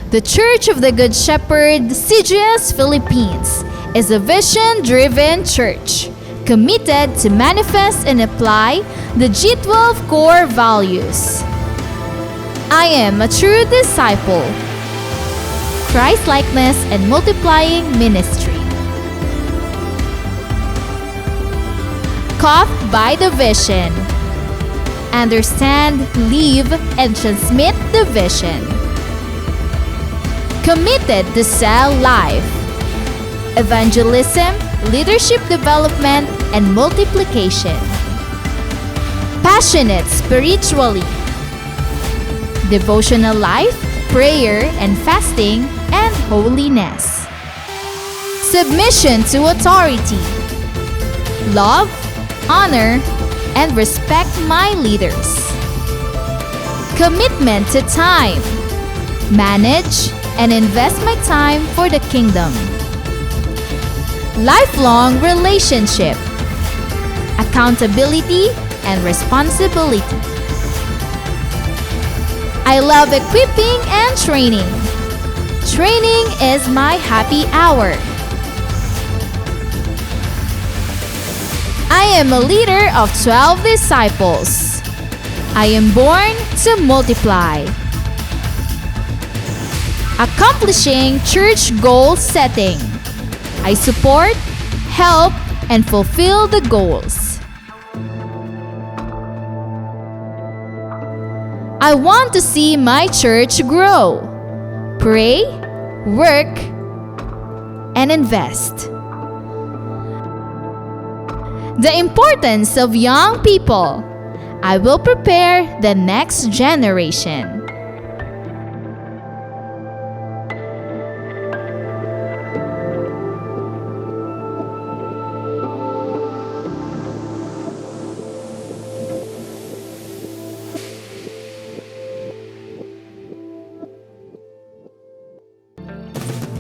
The Church of the Good Shepherd, CGS Philippines, is a vision-driven church committed to manifest and apply the G12 core values. I am a true disciple. Christ-likeness and multiplying ministry. Caught by the vision. Understand, live, and transmit the vision. Committed to sell life. Evangelism, leadership development, and multiplication. Passionate spiritually. Devotional life, prayer and fasting, and holiness. Submission to authority. Love, honor, and respect my leaders. Commitment to time. Manage and invest my time for the kingdom. Lifelong relationship. Accountability and responsibility. I love equipping and training. Training is my happy hour. I am a leader of 12 disciples. I am born to multiply. Accomplishing church goal setting. I support, help, and fulfill the goals. I want to see my church grow. Pray, work, and invest. The importance of young people. I will prepare the next generation.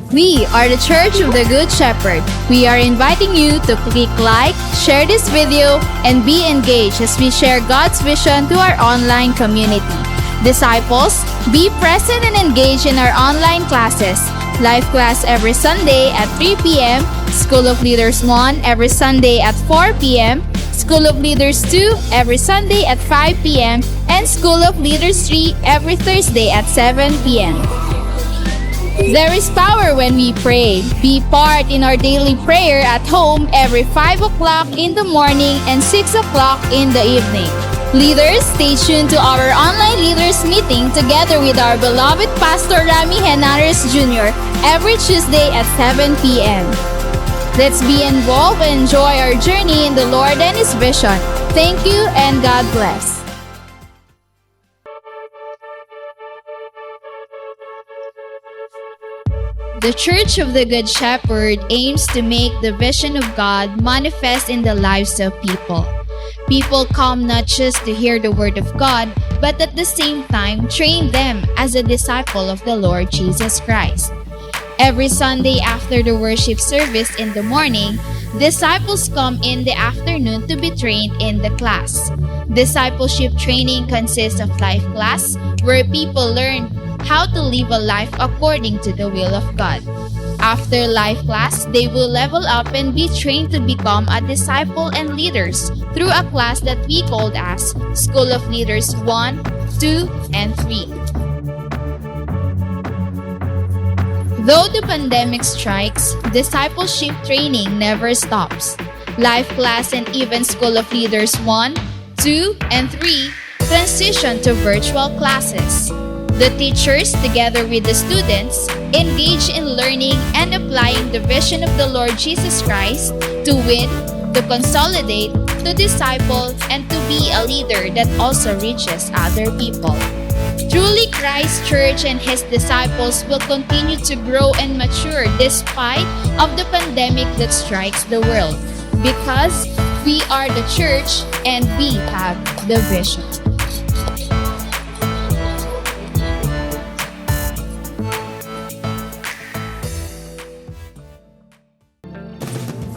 We are the Church of the Good Shepherd. We are inviting you to click like, share this video, and be engaged as we share God's vision to our online community. Disciples, be present and engage in our online classes. Live class every Sunday at 3 p.m., School of Leaders 1 every Sunday at 4 p.m., School of Leaders 2 every Sunday at 5 p.m., and School of Leaders 3 every Thursday at 7 p.m. There is power when we pray. Be part in our daily prayer at home every 5 o'clock in the morning and 6 o'clock in the evening. Leaders, stay tuned to our online leaders meeting together with our beloved Pastor Rami Henares Jr. every Tuesday at 7 p.m. Let's be involved and enjoy our journey in the Lord and His vision. Thank you and God bless. The Church of the Good Shepherd aims to make the vision of God manifest in the lives of people. People come not just to hear the Word of God, but at the same time train them as a disciple of the Lord Jesus Christ. Every Sunday after the worship service in the morning, disciples come in the afternoon to be trained in the class. Discipleship training consists of life class, where people learn how to live a life according to the will of God. After life class, they will level up and be trained to become a disciple and leaders through a class that we called as School of Leaders 1, 2, and 3. Though the pandemic strikes, discipleship training never stops. Life class and even School of Leaders 1, 2, and 3 transition to virtual classes. The teachers, together with the students, engage in learning and applying the vision of the Lord Jesus Christ to win, to consolidate, to disciple, and to be a leader that also reaches other people. Truly, Christ Church and His disciples will continue to grow and mature despite of the pandemic that strikes the world, because we are the church and we have the vision.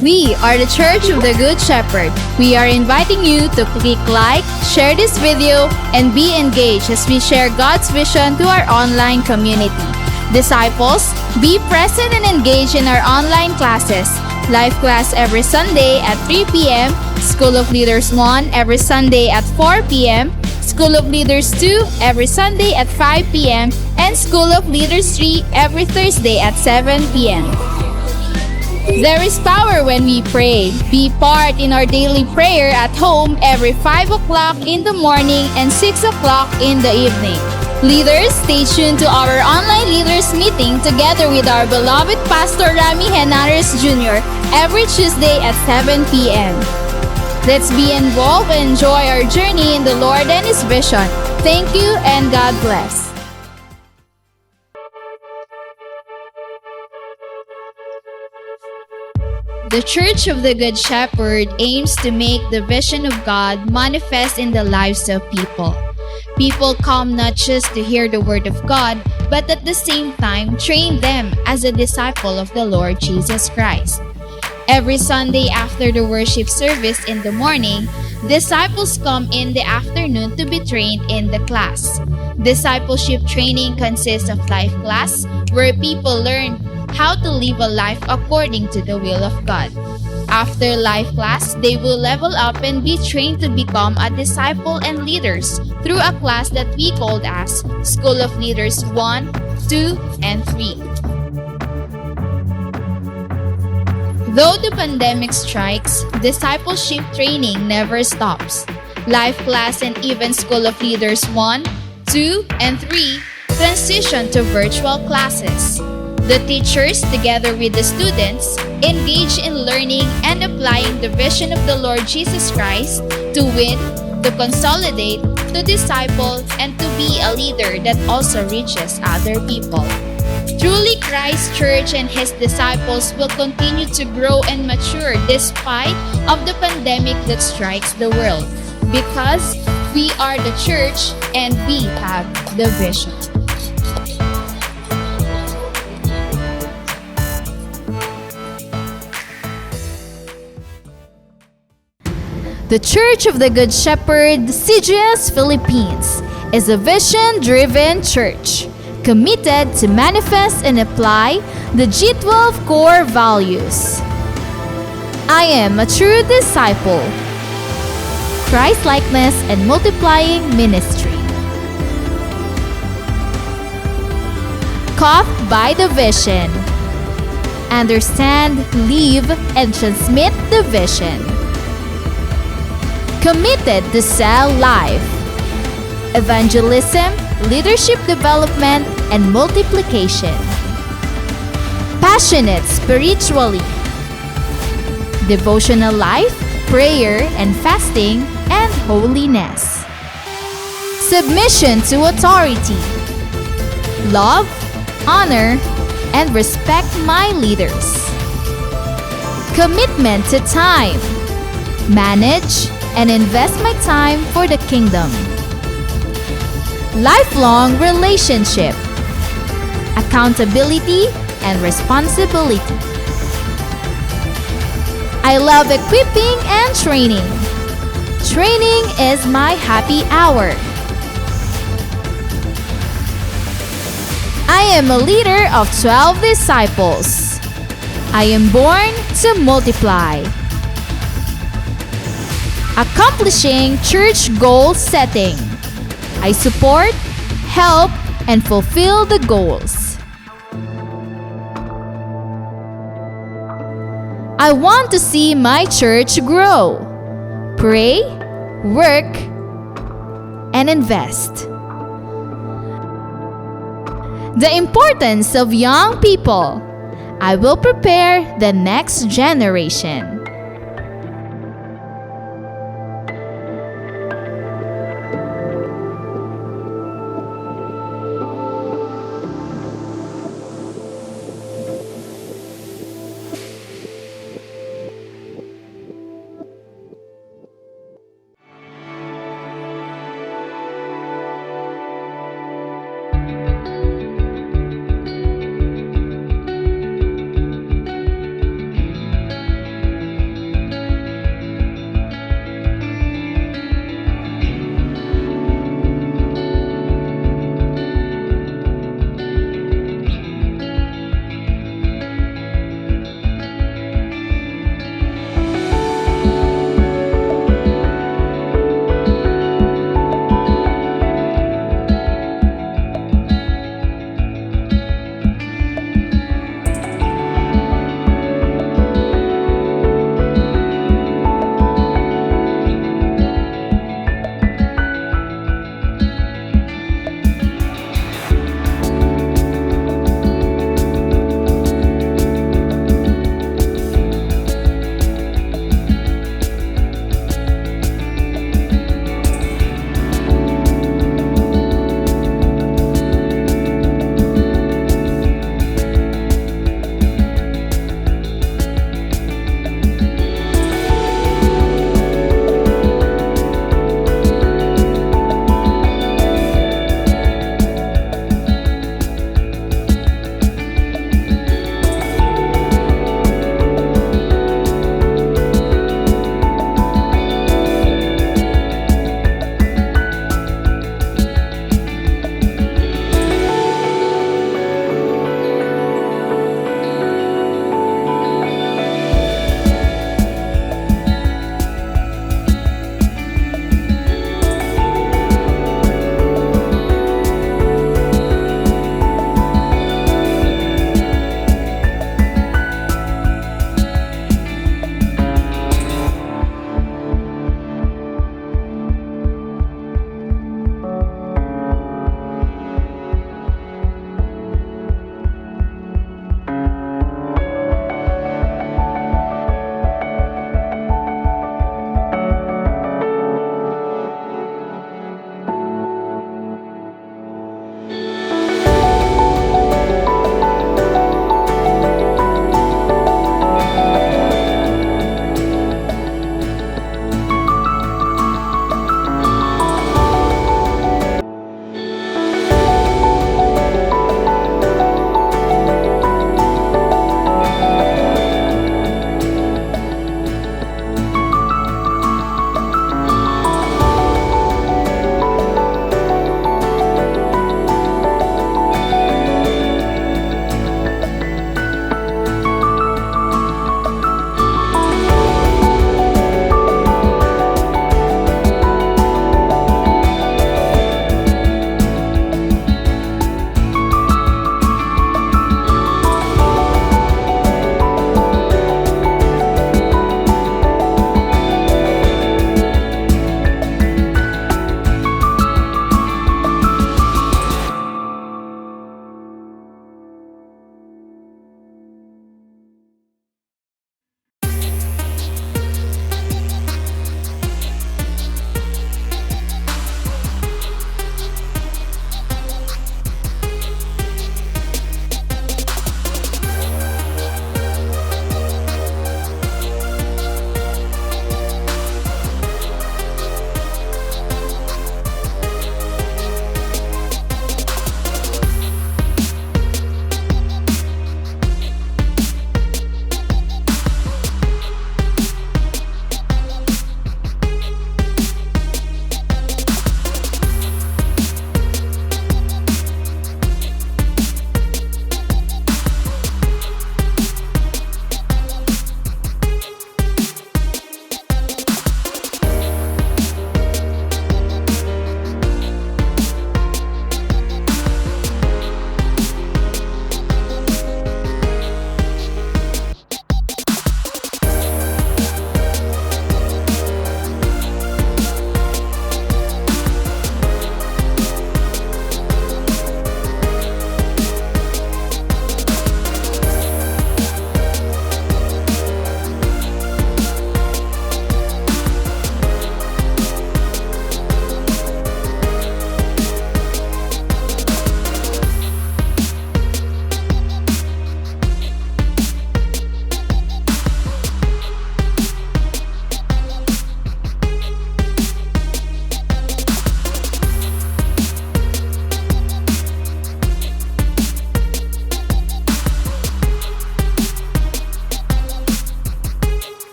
We are the Church of the Good Shepherd. We are inviting you to click like, share this video, and be engaged as we share God's vision to our online community. Disciples, be present and engage in our online classes. Life class every Sunday at 3 p.m., School of Leaders 1 every Sunday at 4 p.m., School of Leaders 2 every Sunday at 5 p.m., and School of Leaders 3 every Thursday at 7 p.m. There is power when we pray. Be part in our daily prayer at home every 5 o'clock in the morning and 6 o'clock in the evening. Leaders, stay tuned to our online leaders meeting together with our beloved Pastor Rami Henares Jr. every Tuesday at 7 p.m. Let's be involved and enjoy our journey in the Lord and His vision. Thank you and God bless. The Church of the Good Shepherd aims to make the vision of God manifest in the lives of people. People come not just to hear the Word of God, but at the same time train them as a disciple of the Lord Jesus Christ. Every Sunday after the worship service in the morning, disciples come in the afternoon to be trained in the class. Discipleship training consists of life class, where people learn how to live a life according to the will of God. After life class, they will level up and be trained to become a disciple and leaders through a class that we called as School of Leaders 1, 2, and 3. Though the pandemic strikes, discipleship training never stops. Life class and even School of Leaders 1, 2, and 3 transition to virtual classes. The teachers, together with the students, engage in learning and applying the vision of the Lord Jesus Christ to win, to consolidate, to disciple, and to be a leader that also reaches other people. Truly, Christ Church and His disciples will continue to grow and mature despite of the pandemic that strikes the world, because we are the church and we have the vision. The Church of the Good Shepherd, CGS Philippines, is a vision-driven church committed to manifest and apply the G12 core values. I am a true disciple, Christ-likeness and multiplying ministry. Caught by the vision. Understand, live, and transmit the vision. Committed to sell life, evangelism, leadership development, and multiplication. Passionate spiritually, devotional life, prayer and fasting, and holiness. Submission to authority, love, honor, and respect my leaders. Commitment to time, manage, and invest my time for the kingdom. Lifelong relationship, accountability, and responsibility. I love equipping and training. Training is my happy hour. I am a leader of 12 disciples. I am born to multiply. Accomplishing church goal setting. I support, help, and fulfill the goals. I want to see my church grow. Pray, work, and invest. The importance of young people. I will prepare the next generation.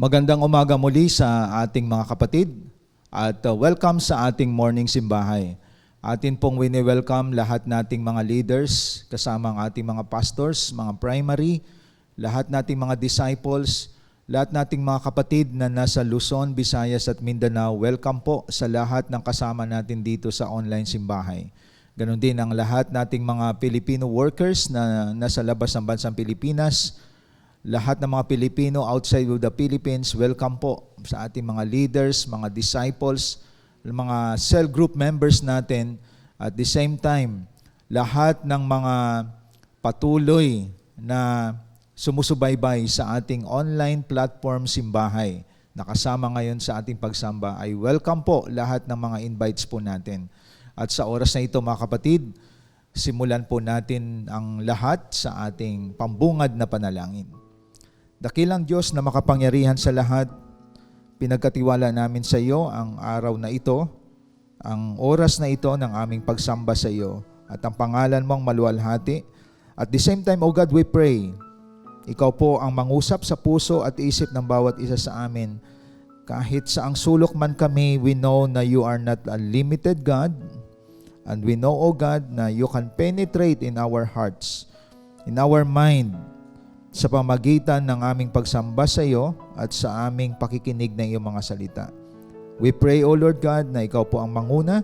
Magandang umaga muli sa ating mga kapatid at welcome sa ating morning simbahay. Atin pong wini-welcome lahat nating mga leaders, kasama ang ating mga pastors, mga primary, lahat nating mga disciples, lahat nating mga kapatid na nasa Luzon, Visayas at Mindanao. Welcome po sa lahat ng kasama natin dito sa online simbahay. Ganon din ang lahat nating mga Filipino workers na nasa labas ng bansang Pilipinas. Lahat ng mga Pilipino outside of the Philippines, welcome po sa ating mga leaders, mga disciples, mga cell group members natin. At the same time, lahat ng mga patuloy na sumusubaybay sa ating online platform simbahay na kasama ngayon sa ating pagsamba ay welcome po lahat ng mga invites po natin. At sa oras na ito mga kapatid, simulan po natin ang lahat sa ating pambungad na panalangin. Dakilang Diyos na makapangyarihan sa lahat, pinagkatiwala namin sa iyo ang araw na ito, ang oras na ito ng aming pagsamba sa iyo at ang pangalan mong maluwalhati. At the same time, O God, we pray, ikaw po ang mangusap sa puso at isip ng bawat isa sa amin. Kahit sa ang sulok man kami, we know na you are not a limited God. And we know, O God, na you can penetrate in our hearts, in our mind, sa pamagitan ng aming pagsamba sa iyo at sa aming pakikinig ng iyong mga salita. We pray, O Lord God, na ikaw po ang manguna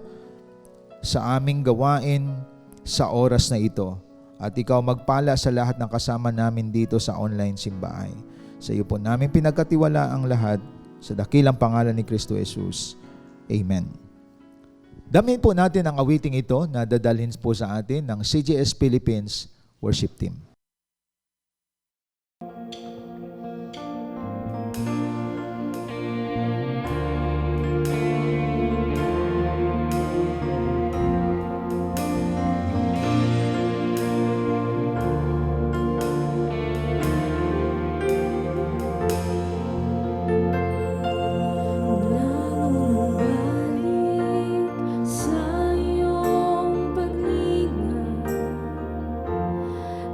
sa aming gawain sa oras na ito. At ikaw magpala sa lahat ng kasama namin dito sa online simbahay. Sa iyo po namin pinagkatiwala ang lahat sa dakilang pangalan ni Kristo Jesus. Amen. Damin po natin ang awiting ito na dadalhin po sa atin ng CGS Philippines Worship Team.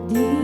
Di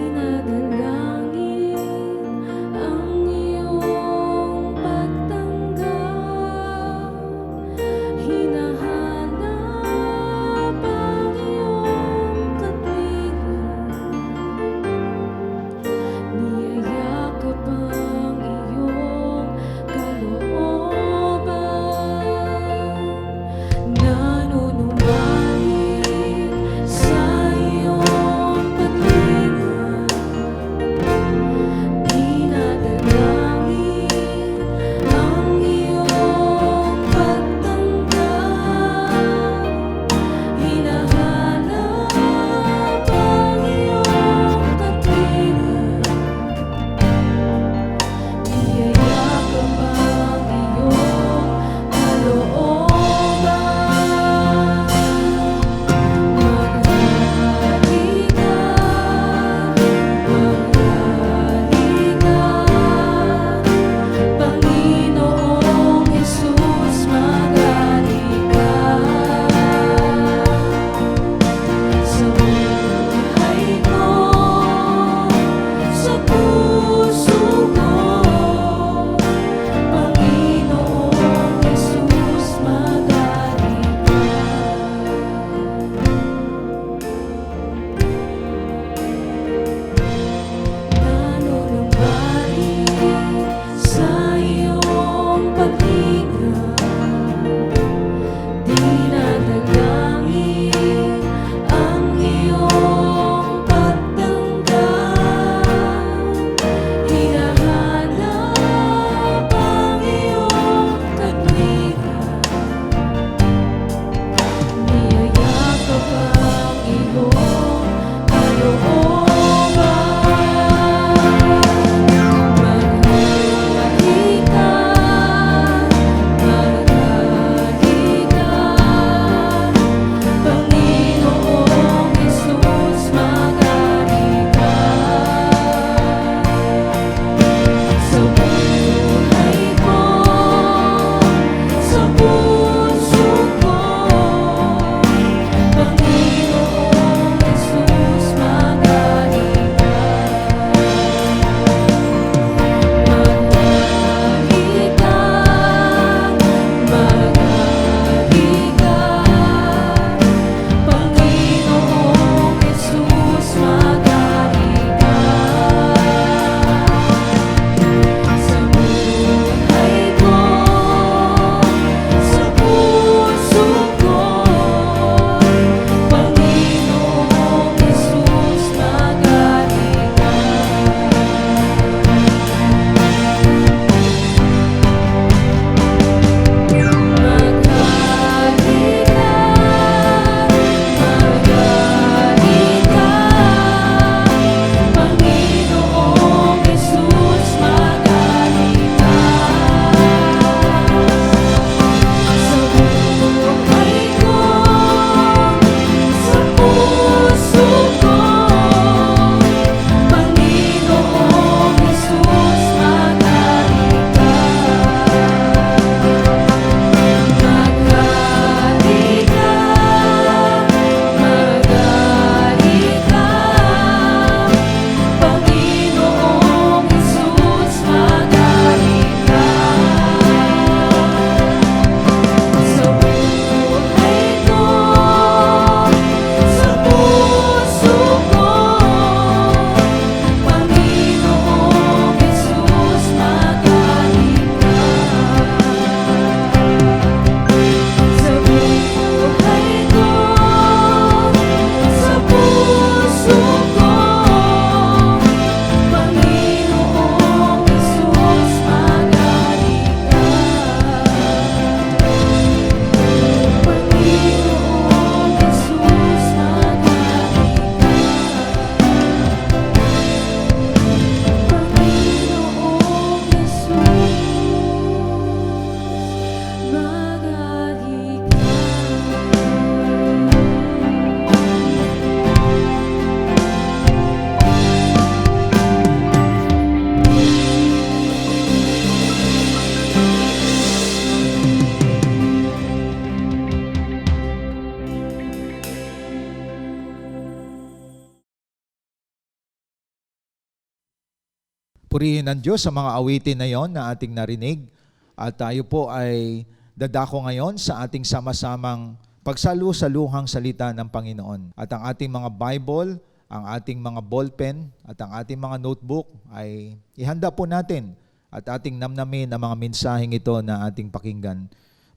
Purihin ng Diyos sa mga awitin na yon na ating narinig. At tayo po ay dadako ngayon sa ating sama-samang pagsalu-saluhang salita ng Panginoon. At ang ating mga Bible, ang ating mga ballpen, at ang ating mga notebook ay ihanda po natin at ating namnamin ang mga mensaheng ito na ating pakinggan,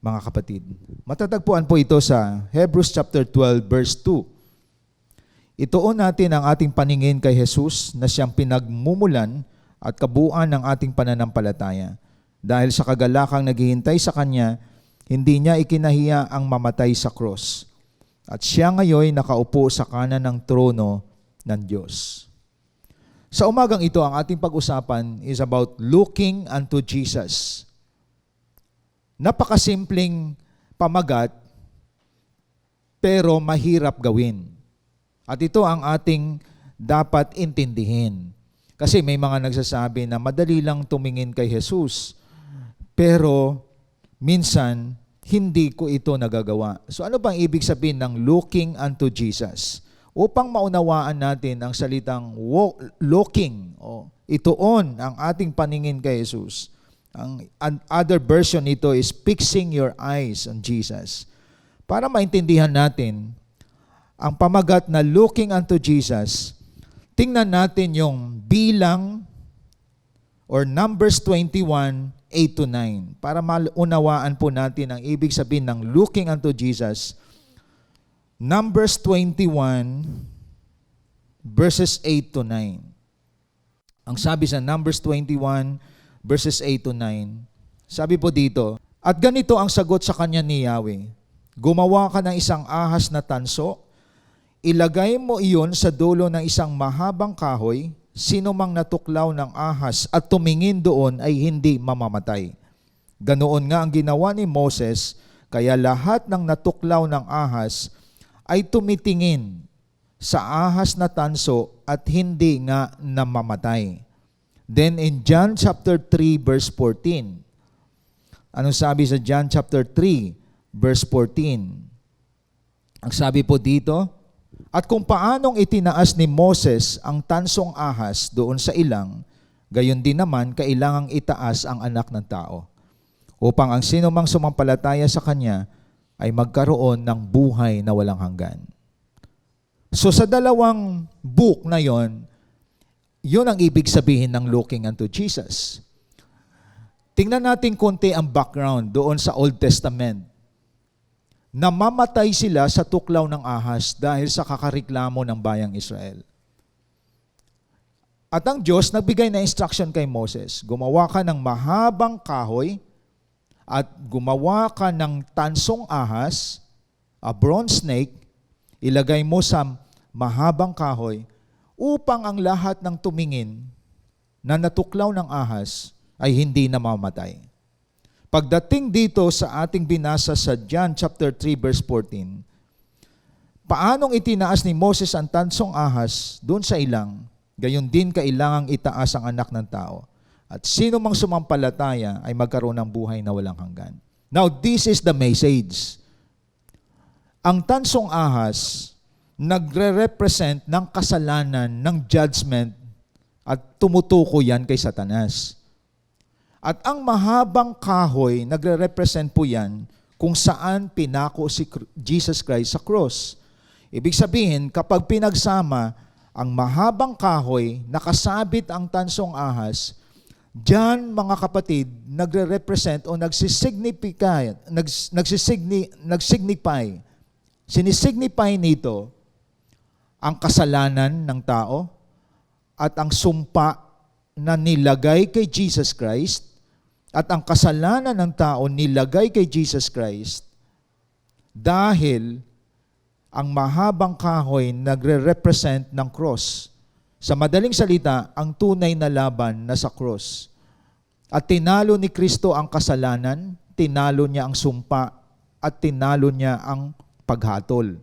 mga kapatid. Matatagpuan po ito sa Hebrews chapter 12 verse 2. Ituon natin ang ating paningin kay Jesus na siyang pinagmumulan at kabuuan ng ating pananampalataya. Dahil sa kagalakang naghihintay sa Kanya, hindi Niya ikinahiya ang mamatay sa cross. At siya ngayon nakaupo sa kanan ng trono ng Diyos. Sa umagang ito, ang ating pag-usapan is about looking unto Jesus. Napakasimpleng pamagat, pero mahirap gawin. At ito ang ating dapat intindihin. Kasi may mga nagsasabi na madali lang tumingin kay Jesus, pero minsan hindi ko ito nagagawa. So ano bang ibig sabihin ng looking unto Jesus? Upang maunawaan natin ang salitang looking, ituon ang ating paningin kay Jesus. Ang other version nito is fixing your eyes on Jesus. Para maintindihan natin ang pamagat na looking unto Jesus, tingnan natin yung bilang or Numbers 21, 8-9 para maunawaan po natin ang ibig sabihin ng looking unto Jesus. Numbers 21 verses 8-9. Ang sabi sa Numbers 21 verses 8-9, sabi po dito, at ganito ang sagot sa kanya ni Yahweh, gumawa ka ng isang ahas na tanso, ilagay mo iyon sa dulo ng isang mahabang kahoy, sino mang natuklaw ng ahas at tumingin doon ay hindi mamamatay. Ganoon nga ang ginawa ni Moses, kaya lahat ng natuklaw ng ahas ay tumitingin sa ahas na tanso at hindi nga namamatay. Then in John chapter 3 verse 14, ano sabi sa John chapter 3 verse 14? Ang sabi po dito, at kung paanong itinaas ni Moses ang tansong ahas doon sa ilang, gayon din naman kailangang itaas ang anak ng tao, upang ang sino mang sumampalataya sa kanya ay magkaroon ng buhay na walang hanggan. So sa dalawang book na yon, yun ang ibig sabihin ng looking unto Jesus. Tingnan natin konti ang background doon sa Old Testament. Namamatay sila sa tuklaw ng ahas dahil sa kakareklamo ng bayang Israel. At ang Diyos nagbigay na instruction kay Moses, gumawa ka ng mahabang kahoy at gumawa ka ng tansong ahas, a bronze snake, ilagay mo sa mahabang kahoy upang ang lahat ng tumingin na natuklaw ng ahas ay hindi namamatay. Pagdating dito sa ating binasa sa John chapter 3 verse 14, paanong itinaas ni Moses ang tansong ahas doon sa ilang, gayon din kailangang itaas ang anak ng tao. At sino mang sumampalataya ay magkaroon ng buhay na walang hanggan. Now, this is the message. Ang tansong ahas, nagre-represent ng kasalanan, ng judgment, at tumutuko yan kay Satanas. At ang mahabang kahoy, nagre-represent po yan kung saan pinako si Jesus Christ sa cross. Ibig sabihin, kapag pinagsama ang mahabang kahoy, nakasabit ang tansong ahas, diyan, mga kapatid, nagre-represent o nagsisignify, sinisignify nito ang kasalanan ng tao at ang sumpa na nilagay kay Jesus Christ at ang kasalanan ng tao nilagay kay Jesus Christ dahil ang mahabang kahoy nagre-represent ng cross. Sa madaling salita, ang tunay na laban na sa cross. At tinalo ni Kristo ang kasalanan, tinalo niya ang sumpa, at tinalo niya ang paghatol.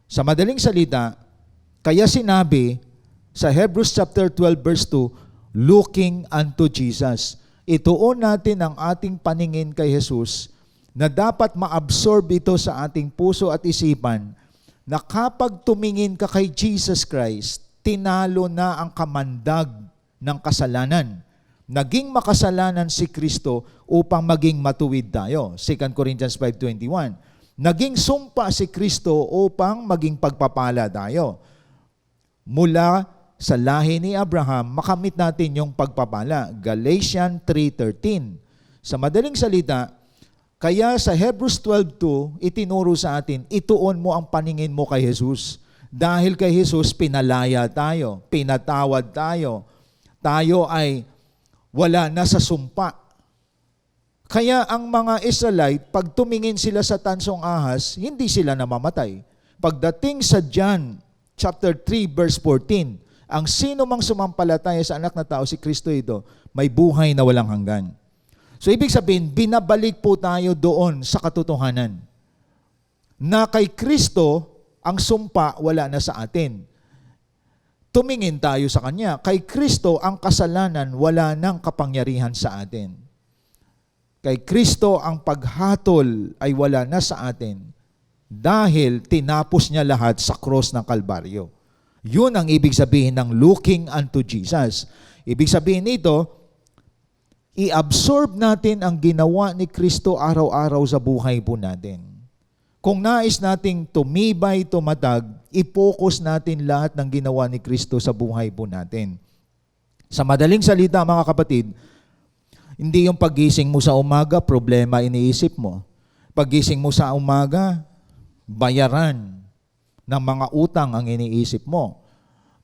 Sa madaling salita, kaya sinabi sa Hebrews chapter 12 verse 2, looking unto Jesus. Ituon natin ang ating paningin kay Jesus na dapat ma-absorb ito sa ating puso at isipan na kapag tumingin ka kay Jesus Christ, tinalo na ang kamandag ng kasalanan. Naging makasalanan si Kristo upang maging matuwid tayo. 2 Corinthians 5:21. Naging sumpa si Kristo upang maging pagpapala tayo. Mula sa lahi ni Abraham, makamit natin yung pagpapala. Galatians 3:13. Sa madaling salita, kaya sa Hebrews 12:2, itinuro sa atin, ituon mo ang paningin mo kay Jesus. Dahil kay Jesus, pinalaya tayo, pinatawad tayo. Tayo ay wala na sa sumpa. Kaya ang mga Israelite, pag tumingin sila sa tansong ahas, hindi sila namamatay. Pagdating sa John chapter 3 verse 14, ang sino mang sumampalataya sa anak na tao, si Kristo ito, may buhay na walang hanggan. So ibig sabihin, binabalik po tayo doon sa katotohanan na kay Kristo, ang sumpa wala na sa atin. Tumingin tayo sa Kanya. Kay Kristo, ang kasalanan wala nang kapangyarihan sa atin. Kay Kristo, ang paghatol ay wala na sa atin dahil tinapos niya lahat sa cross ng Kalbaryo. Yun ang ibig sabihin ng looking unto Jesus. Ibig sabihin nito, i-absorb natin ang ginawa ni Kristo araw-araw sa buhay po natin. Kung nais nating tumibay, tumatag, i-focus natin lahat ng ginawa ni Kristo sa buhay po natin. Sa madaling salita, mga kapatid, hindi yung paggising mo sa umaga, problema iniisip mo. Paggising mo sa umaga, bayaran ng mga utang ang iniisip mo.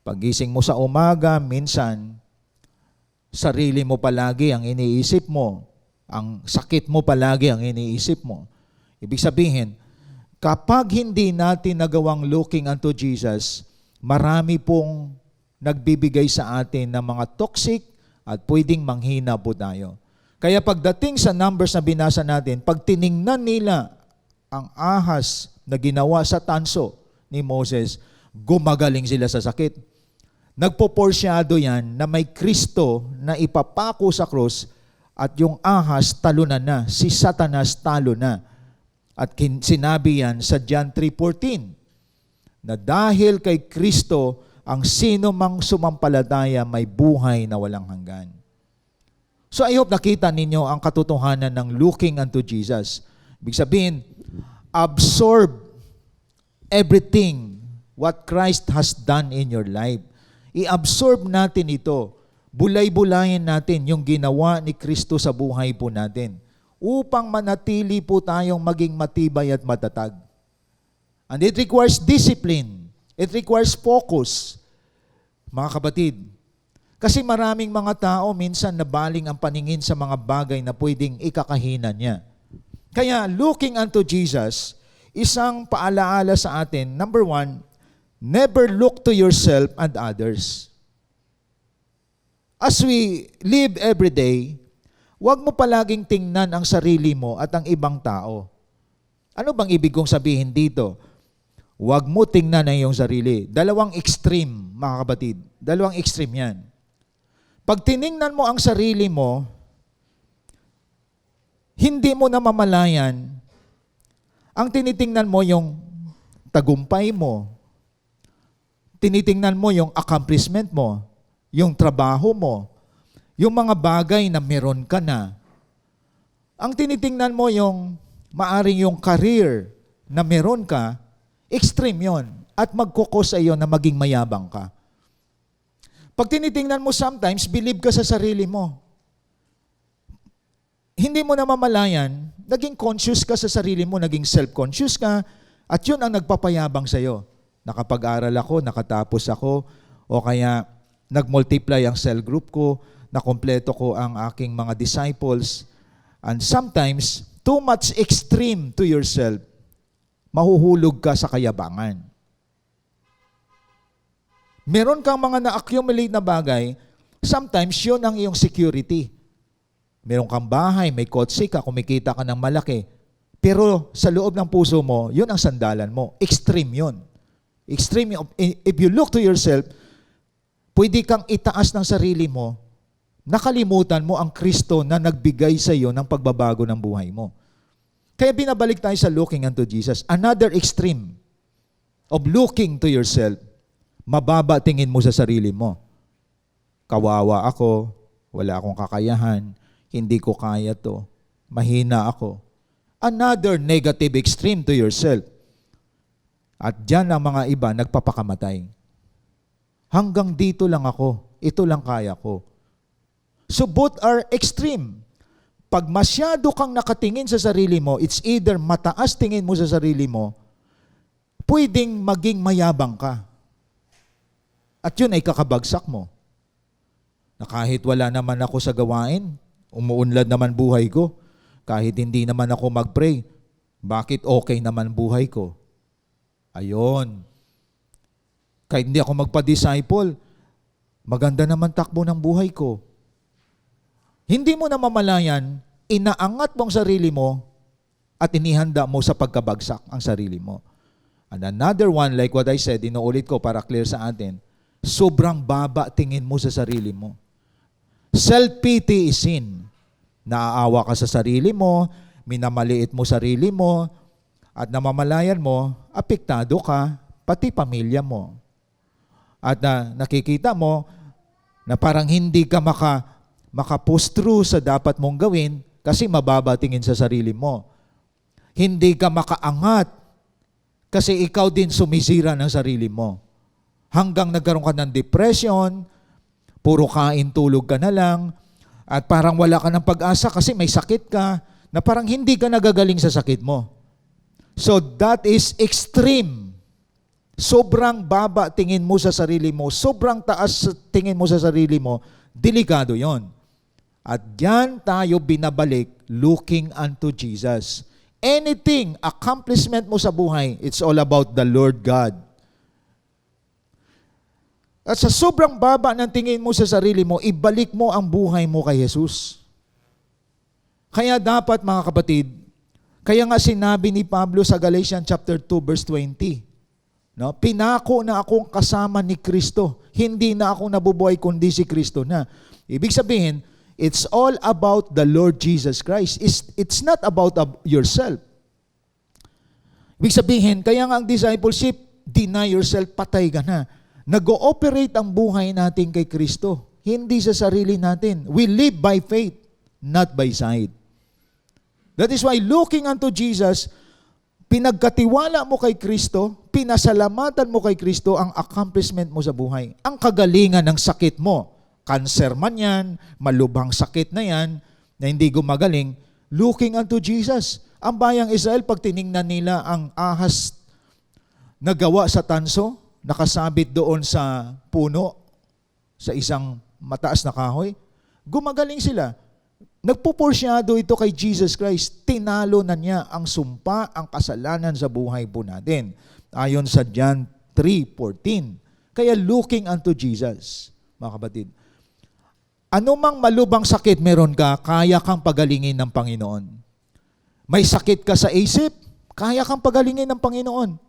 Paggising mo sa umaga, minsan, sarili mo palagi ang iniisip mo. Ang sakit mo palagi ang iniisip mo. Ibig sabihin, kapag hindi natin nagawang looking unto Jesus, marami pong nagbibigay sa atin ng mga toxic at pwedeng manghina po tayo. Kaya pagdating sa numbers na binasa natin, pag tiningnan nila ang ahas na ginawa sa tanso ni Moses, gumagaling sila sa sakit. Nagpoporsyado yan na may Kristo na ipapako sa krus at yung ahas talunan na, si Satanas talo na. At sinabi yan sa John 3:14 na dahil kay Kristo, ang sino mang sumampalataya may buhay na walang hanggan. So I hope nakita ninyo ang katotohanan ng looking unto Jesus. Ibig sabihin, absorb everything what Christ has done in your life. I-absorb natin ito. Bulay-bulayin natin yung ginawa ni Kristo sa buhay po natin upang manatili po tayong maging matibay at matatag. And it requires discipline. It requires focus. Mga kapatid, kasi maraming mga tao minsan nabaling ang paningin sa mga bagay na pwedeng ikakahina niya. Kaya looking unto Jesus, isang paalaala sa atin, number 1, never look to yourself and others. As we live every day, huwag mo palaging tingnan ang sarili mo at ang ibang tao. Ano bang ibig kong sabihin dito? Huwag mo tingnan ang iyong sarili. Dalawang extreme, mga kapatid. Dalawang extreme yan. Pag tiningnan mo ang sarili mo, hindi mo namamalayan, ang tinitingnan mo yung tagumpay mo, tinitingnan mo yung accomplishment mo, yung trabaho mo, yung mga bagay na meron ka na. Ang tinitingnan mo yung maaring yung career na meron ka, extreme yon at magkukos sa iyo na maging mayabang ka. Pag tinitingnan mo sometimes, believe ka sa sarili mo. Hindi mo namamalayan, naging conscious ka sa sarili mo, naging self-conscious ka, at yun ang nagpapayabang sa iyo. Nakapag-aral ako, nakatapos ako, o kaya nag-multiply ang cell group ko, nakompleto ko ang aking mga disciples. And sometimes, too much extreme to yourself, mahuhulog ka sa kayabangan. Meron kang mga na-accumulate na bagay, sometimes yun ang iyong security. Meron kang bahay, may kotse ka, kumikita ka ng malaki. Pero sa loob ng puso mo, yun ang sandalan mo. Extreme yun. Extreme, if you look to yourself, pwede kang itaas ng sarili mo, nakalimutan mo ang Kristo na nagbigay sa iyo ng pagbabago ng buhay mo. Kaya binabalik tayo sa looking unto Jesus. Another extreme of looking to yourself, mababa tingin mo sa sarili mo. kawawa ako, wala akong kakayahan, hindi ko kaya to, mahina ako. Another negative extreme to yourself. At diyan ang mga iba nagpapakamatay. Hanggang dito lang ako, ito lang kaya ko. So both are extreme. Pag masyado kang nakatingin sa sarili mo, it's either mataas tingin mo sa sarili mo, pwedeng maging mayabang ka. At yun ay kakabagsak mo. Na kahit wala naman ako sa gawain, umuunlad naman buhay ko, kahit hindi naman ako mag-pray, bakit okay naman buhay ko? Ayon. Kahit hindi ako magpa-disciple, maganda naman takbo ng buhay ko. Hindi mo namamalayan, inaangat mo ang sarili mo at inihanda mo sa pagkabagsak ang sarili mo. And another one, like what I said, inuulit ko para clear sa atin, sobrang baba tingin mo sa sarili mo. Self-pity is sin. Naaawa ka sa sarili mo, minamaliit mo sarili mo, at namamalayan mo, apektado ka, pati pamilya mo. At nakikita mo na parang hindi ka maka-push through sa dapat mong gawin kasi mababa tingin sa sarili mo. Hindi ka makaangat kasi ikaw din sumisira ng sarili mo. Hanggang nagkaroon ka ng depression, puro kain tulog ka na lang, at parang wala ka ng pag-asa kasi may sakit ka, na parang hindi ka nagagaling sa sakit mo. So that is extreme. Sobrang baba tingin mo sa sarili mo, sobrang taas tingin mo sa sarili mo, delikado yon. At yan tayo binabalik, looking unto Jesus. Anything, accomplishment mo sa buhay, it's all about the Lord God. At sa sobrang baba ng tingin mo sa sarili mo, ibalik mo ang buhay mo kay Jesus. Kaya dapat mga kapatid, kaya nga sinabi ni Pablo sa Galatians chapter 2 verse 20, no? Pinako na akong kasama ni Kristo. Hindi na ako nabubuhay kundi si Kristo na. Ibig sabihin, it's all about the Lord Jesus Christ. It's not about yourself. Ibig sabihin, kaya nga ang discipleship, deny yourself, patay ka na. Nag-ooperate ang buhay natin kay Kristo, hindi sa sarili natin. We live by faith, not by sight. That is why looking unto Jesus, pinagkatiwala mo kay Kristo, pinasalamatan mo kay Kristo ang accomplishment mo sa buhay. Ang kagalingan ng sakit mo, cancer man yan, malubhang sakit na yan, na hindi gumagaling, looking unto Jesus. Ang bayang Israel, pag tiningnan nila ang ahas na gawa sa tanso, nakasabit doon sa puno, sa isang mataas na kahoy, gumagaling sila. Nagpuporsyado ito kay Jesus Christ. Tinalo na niya ang sumpa, ang kasalanan sa buhay po natin. Ayon sa John 3:14. Kaya looking unto Jesus, mga kapatid. Anumang malubhang sakit meron ka, kaya kang pagalingin ng Panginoon. May sakit ka sa isip, kaya kang pagalingin ng Panginoon.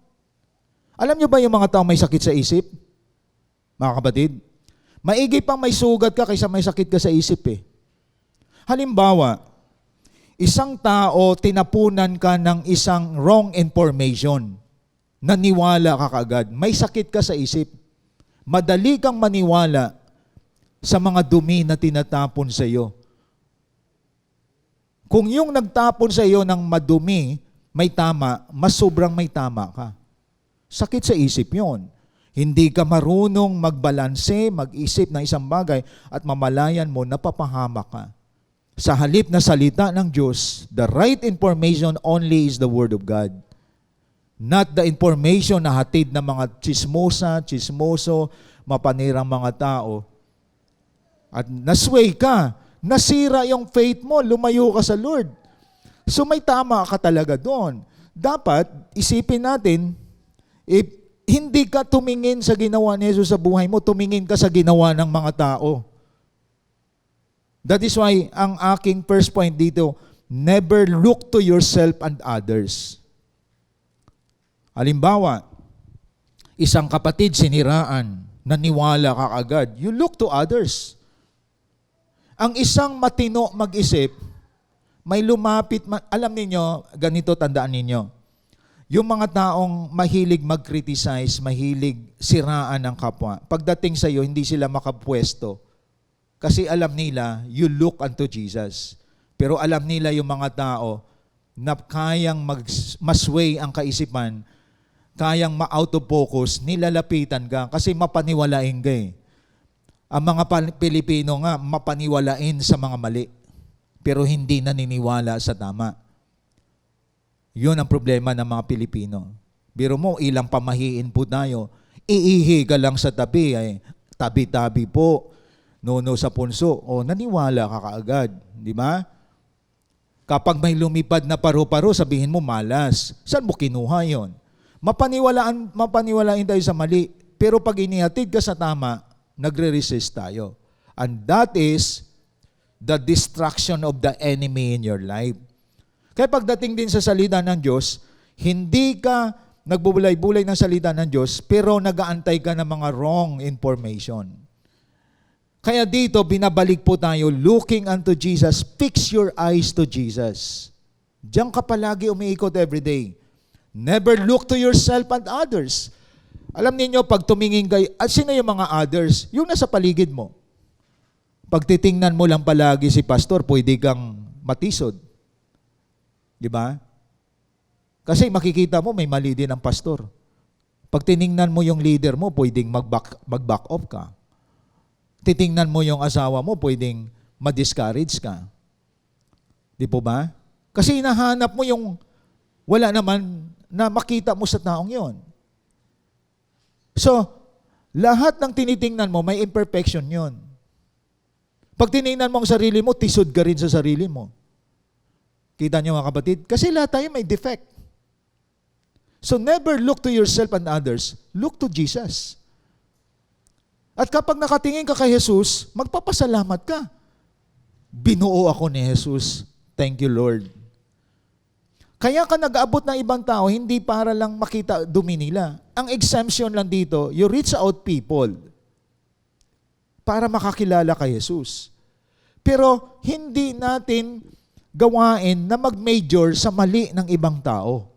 Alam niyo ba yung mga tao may sakit sa isip? Mga kapatid, maigi pang may sugat ka kaysa may sakit ka sa isip eh. Halimbawa, isang tao, tinapunan ka ng isang wrong information. Naniwala ka kaagad. May sakit ka sa isip. Madali kang maniwala sa mga dumi na tinatapon sa iyo. Kung yung nagtapon sa iyo ng madumi, may tama, mas sobrang may tama ka. Sakit sa isip yon. Hindi ka marunong magbalanse, mag-isip ng isang bagay at mamalayan mo, napapahamak ka. Sa halip na salita ng Diyos, the right information only is the Word of God. Not the information na hatid ng mga chismoso, mapanirang mga tao. At nasway ka, nasira yung faith mo, lumayo ka sa Lord. So may tama ka talaga doon. Dapat isipin natin, if hindi ka tumingin sa ginawa ni Jesus sa buhay mo, tumingin ka sa ginawa ng mga tao. That is why ang aking first point dito, never look to yourself and others. Halimbawa, isang kapatid siniraan, naniwala ka agad, you look to others. Ang isang matino mag-isip, may lumapit, alam ninyo, ganito tandaan ninyo, yung mga taong mahilig mag-criticize, mahilig siraan ng kapwa, pagdating sa iyo, hindi sila makapwesto, Kasi alam nila, you look unto Jesus. Pero alam nila yung mga tao na kayang masway ang kaisipan, kayang ma-out of focus, nilalapitan ka kasi mapaniwalain ka eh. Ang mga Pilipino nga, mapaniwalain sa mga mali, pero hindi naniniwala sa tama. Yun ang problema ng mga Pilipino. Biro mo, ilang pamahiin po tayo, iihi ka lang sa tabi, ay tabi-tabi po, no sa punso, o naniwala ka kaagad, di ba? Kapag may lumipad na paru-paro, sabihin mo malas. Saan mo kinuha yon? Mapaniwalaan tayo sa mali, pero pag inihatid ka sa tama, nagre-resist tayo. And that is the destruction of the enemy in your life. Kaya pagdating din sa salita ng Diyos, hindi ka nagbubulay-bulay ng salita ng Diyos, pero nag-aantay ka ng mga wrong information. Kaya dito, binabalik po tayo, looking unto Jesus, fix your eyes to Jesus. Diyan ka palagi umiikot everyday. Never look to yourself and others. Alam niyo pag tumingin kayo, sino yung mga others? Yung nasa paligid mo. Pag titingnan mo lang palagi si pastor, pwede kang matisod. Di ba? Kasi makikita mo, may mali din ang pastor. Pag tiningnan mo yung leader mo, pwedeng mag-back off ka. Titingnan mo yung asawa mo, pwedeng ma-discourage ka. Di po ba? Kasi hinahanap mo yung wala naman na makita mo sa taong yon. So, lahat ng tinitingnan mo, may imperfection yon. Pag tiningnan mo ang sarili mo, tisod ka rin sa sarili mo. Kita niyo mga kapatid? Kasi lahat tayo may defect. So never look to yourself and others. Look to Jesus. At kapag nakatingin ka kay Jesus, magpapasalamat ka. Binuo ako ni Jesus. Thank you, Lord. Kaya ka nag-aabot ng ibang tao, hindi para lang makita dumi nila. Ang exemption lang dito, you reach out people para makakilala kay Jesus. Pero hindi natin gawain na mag-major sa mali ng ibang tao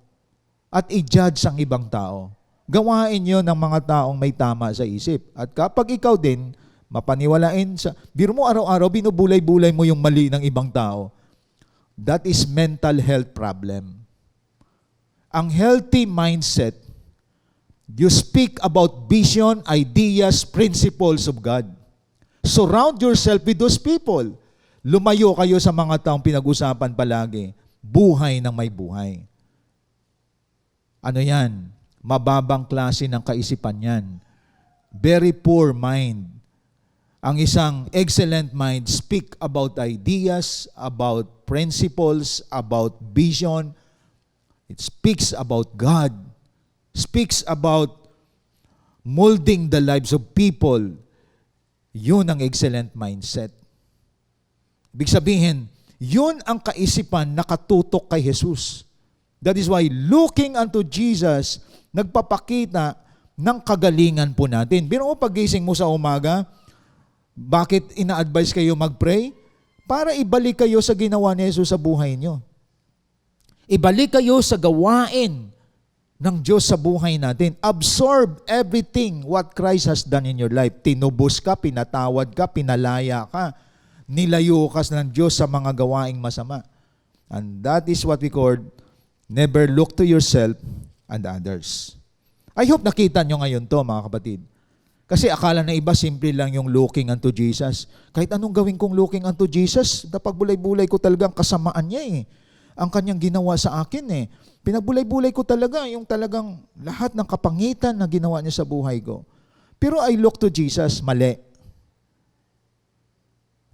at i-judge ang ibang tao. Gawain yun ng mga taong may tama sa isip. At kapag ikaw din, mapaniwalain sa... Biro mo araw-araw, binubulay-bulay mo yung mali ng ibang tao. That is mental health problem. Ang healthy mindset, you speak about vision, ideas, principles of God. Surround yourself with those people. Lumayo kayo sa mga taong pinag-usapan palagi. Buhay ng may buhay. Ano yan? Mababang klase ng kaisipan yan. Very poor mind. Ang isang excellent mind speak about ideas, about principles, about vision. It speaks about God. Speaks about molding the lives of people. Yun ang excellent mindset. Ibig sabihin, yun ang kaisipan na katutok kay Jesus. That is why looking unto Jesus, nagpapakita ng kagalingan po natin. Biro mo pagising mo sa umaga, bakit ina-advise kayo mag-pray? Para ibalik kayo sa ginawa ni Jesus sa buhay nyo. Ibalik kayo sa gawain ng Diyos sa buhay natin. Absorb everything what Christ has done in your life. Tinubos ka, pinatawad ka, pinalaya ka. Nilayo ka ng Diyos sa mga gawaing masama. And that is what we call never look to yourself and others. I hope nakita nyo ngayon to mga kapatid. Kasi akala na iba, simple lang yung looking unto Jesus. Kahit anong gawin kong looking unto Jesus, napagbulay-bulay ko talagang kasamaan niya eh. Ang kanyang ginawa sa akin eh. Pinagbulay-bulay ko talaga yung talagang lahat ng kapangitan na ginawa niya sa buhay ko. Pero I look to Jesus, mali.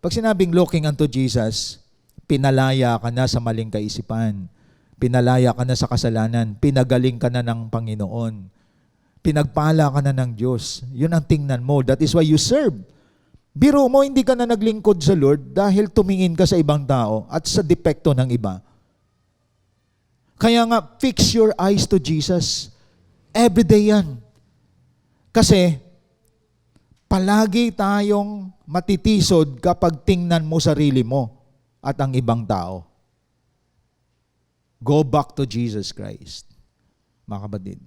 Pag sinabing looking unto Jesus, pinalaya ka na sa maling kaisipan. Pinalaya ka na sa kasalanan. Pinagaling ka na ng Panginoon. Pinagpala ka na ng Diyos. Yun ang tingnan mo. That is why you serve. Biro mo, hindi ka na naglingkod sa Lord dahil tumingin ka sa ibang tao at sa depekto ng iba. Kaya nga, fix your eyes to Jesus. Everyday yan. Kasi, palagi tayong matitisod kapag tingnan mo sarili mo at ang ibang tao. Go back to Jesus Christ. Mga kapatid.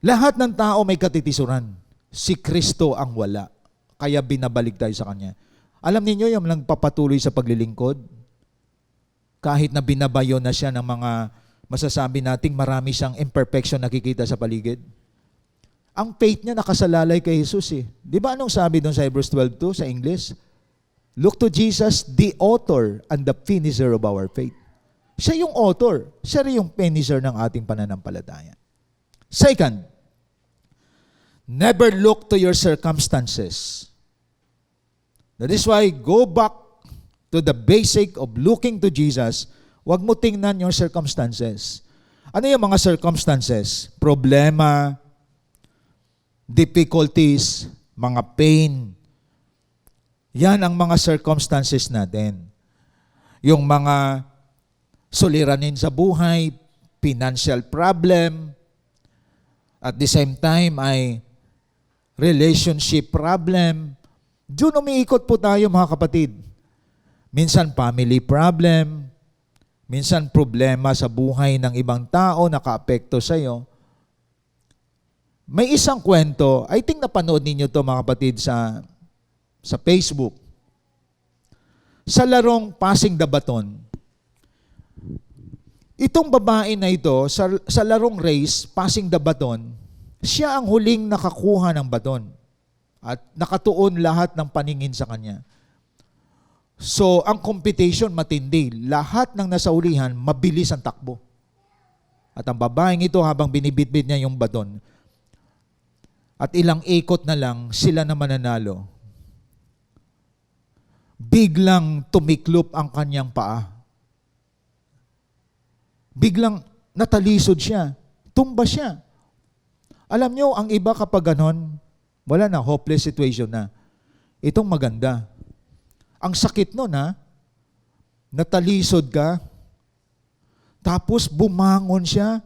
Lahat ng tao may katitisuran. Si Kristo ang wala. Kaya binabalik tayo sa Kanya. Alam niyo yung nagpapatuloy sa paglilingkod, kahit na binabayo na siya ng mga masasabi nating marami siyang imperfection nakikita sa paligid. Ang faith niya nakasalalay kay Jesus eh. Di ba anong sabi doon sa Hebrews 12:2 sa English? Look to Jesus, the author and the finisher of our faith. Siya yung author. Siya rin yung finisher ng ating pananampalataya. Second, never look to your circumstances. That is why, go back to the basic of looking to Jesus. Huwag mo tingnan yung circumstances. Ano yung mga circumstances? Problema, difficulties, mga pain. Yan ang mga circumstances natin. Yung mga suliranin sa buhay, financial problem, at the same time ay relationship problem. Diyan umiikot po tayo mga kapatid. Minsan family problem, minsan problema sa buhay ng ibang tao nakaapekto sa iyo. May isang kwento, I think napanood ninyo to mga kapatid sa Facebook. Sa larong passing the baton, itong babae na ito, sa larong race, passing the baton, siya ang huling nakakuha ng baton. At nakatuon lahat ng paningin sa kanya. So, ang competition matindi. Lahat ng nasaulihan, mabilis ang takbo. At ang babaeng ito, habang binibitbit niya yung baton, at ilang ikot na lang, sila na mananalo. Biglang tumiklop ang kanyang paa. Biglang natalisod siya. Tumba siya. Alam nyo, ang iba kapag ganon, wala na, hopeless situation na. Itong maganda. Ang sakit nun ha, natalisod ka, tapos bumangon siya,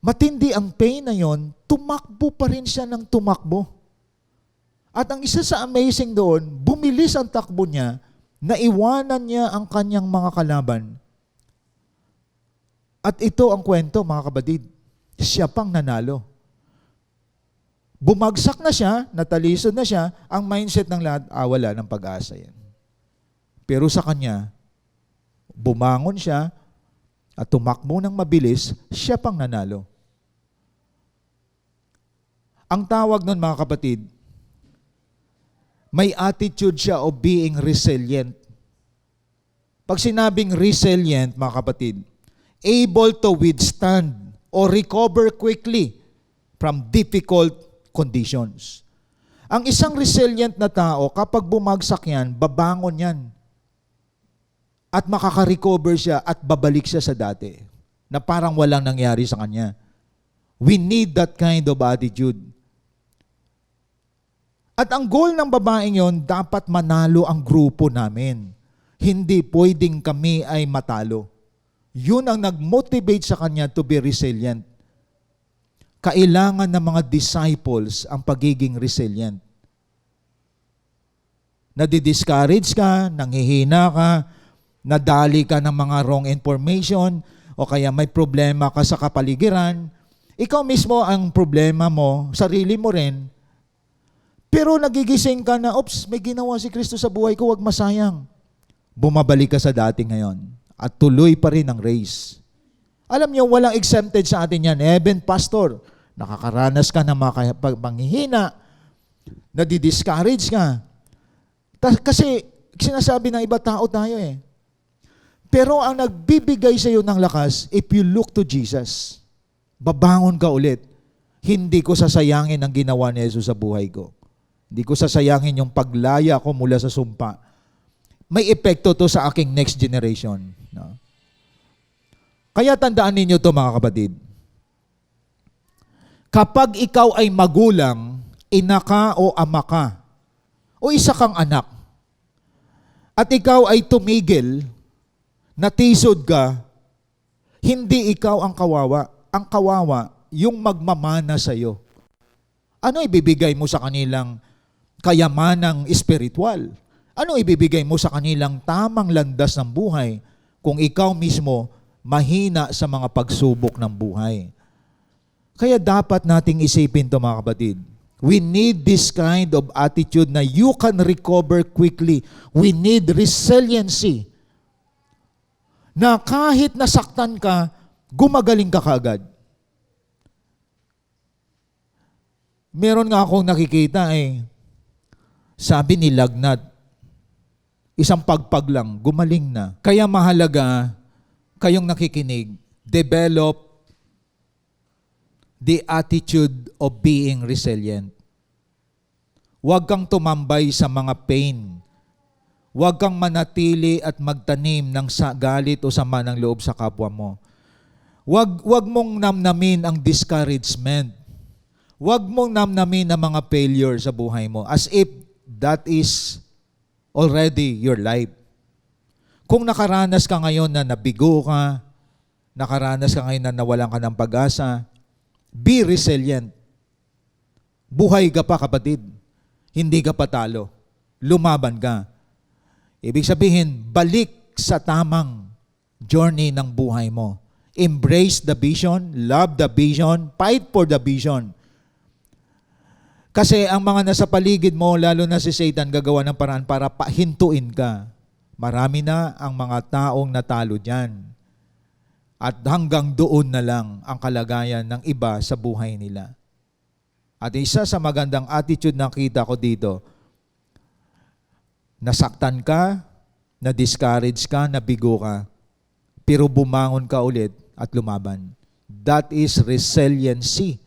matindi ang pain na yon, tumakbo pa rin siya ng tumakbo. At ang isa sa amazing doon, bumilis ang takbo niya, naiwanan niya ang kanyang mga kalaban. At ito ang kwento mga kapatid, siya pang nanalo. Bumagsak na siya, natalisod na siya, ang mindset ng lahat, wala ng pag-asa yan. Pero sa kanya, bumangon siya at tumakbo ng mabilis, siya pang nanalo. Ang tawag nun mga kapatid, may attitude siya of being resilient. Pag sinabing resilient mga kapatid, able to withstand or recover quickly from difficult conditions. Ang isang resilient na tao, kapag bumagsak yan, babangon yan. At makaka-recover siya at babalik siya sa dati. Na parang walang nangyari sa kanya. We need that kind of attitude. At ang goal ng babaeng yon, dapat manalo ang grupo namin. Hindi pwedeng kami ay matalo. Yun ang nag-motivate sa kanya to be resilient. Kailangan ng mga disciples ang pagiging resilient. Nadi-discourage ka, nanghihina ka, nadali ka ng mga wrong information, o kaya may problema ka sa kapaligiran. Ikaw mismo ang problema mo, sarili mo rin. Pero nagigising ka na, oops, may ginawa si Kristo sa buhay ko, wag masayang. Bumabalik ka sa dati ngayon at tuloy pa rin ang race. Alam niyo, walang exempted sa atin yan. Even pastor, nakakaranas ka ng mga panghihina, nadi-discourage ka. Kasi sinasabi ng iba, tao tayo eh. Pero ang nagbibigay sa iyo ng lakas, if you look to Jesus, babangon ka ulit. Hindi ko sasayangin ang ginawa ni Jesus sa buhay ko. Hindi ko sasayangin yung paglaya ko mula sa sumpa. May epekto to sa aking next generation. No? Kaya tandaan ninyo to mga kapatid. Kapag ikaw ay magulang, ina ka o ama ka, o isa kang anak, at ikaw ay tumigil, natisod ka, hindi ikaw ang kawawa. Ang kawawa, yung magmamana sa iyo. Ano ibibigay mo sa kanilang kayamanang espiritual? Ano ibibigay mo sa kanilang tamang landas ng buhay kung ikaw mismo mahina sa mga pagsubok ng buhay? Kaya dapat nating isipin to mga kapatid. We need this kind of attitude na you can recover quickly. We need resiliency. Na kahit nasaktan ka, gumagaling ka kaagad. Meron nga akong nakikita sabi ni Lagnat, isang pagpag lang, gumaling na. Kaya mahalaga, kayong nakikinig, develop the attitude of being resilient. Huwag kang tumambay sa mga pain. Huwag kang manatili at magtanim ng galit o sama ng loob sa kapwa mo. Huwag mong namnamin ang discouragement. Huwag mong namnamin ang mga failure sa buhay mo as if that is already your life. Kung nakaranas ka ngayon na nabigo ka, nakaranas ka ngayon na nawalan ka ng pag-asa, be resilient. Buhay ka pa, kapatid. Hindi ka patalo. Lumaban ka. Ibig sabihin, balik sa tamang journey ng buhay mo. Embrace the vision, love the vision, fight for the vision. Kasi ang mga nasa paligid mo, lalo na si Satan, gagawa ng paraan para pahintuin ka. Marami na ang mga taong natalo dyan. At hanggang doon na lang ang kalagayan ng iba sa buhay nila. At isa sa magandang attitude na kita ko dito, nasaktan ka, na-discourage ka, nabigo ka, pero bumangon ka ulit at lumaban. That is resiliency.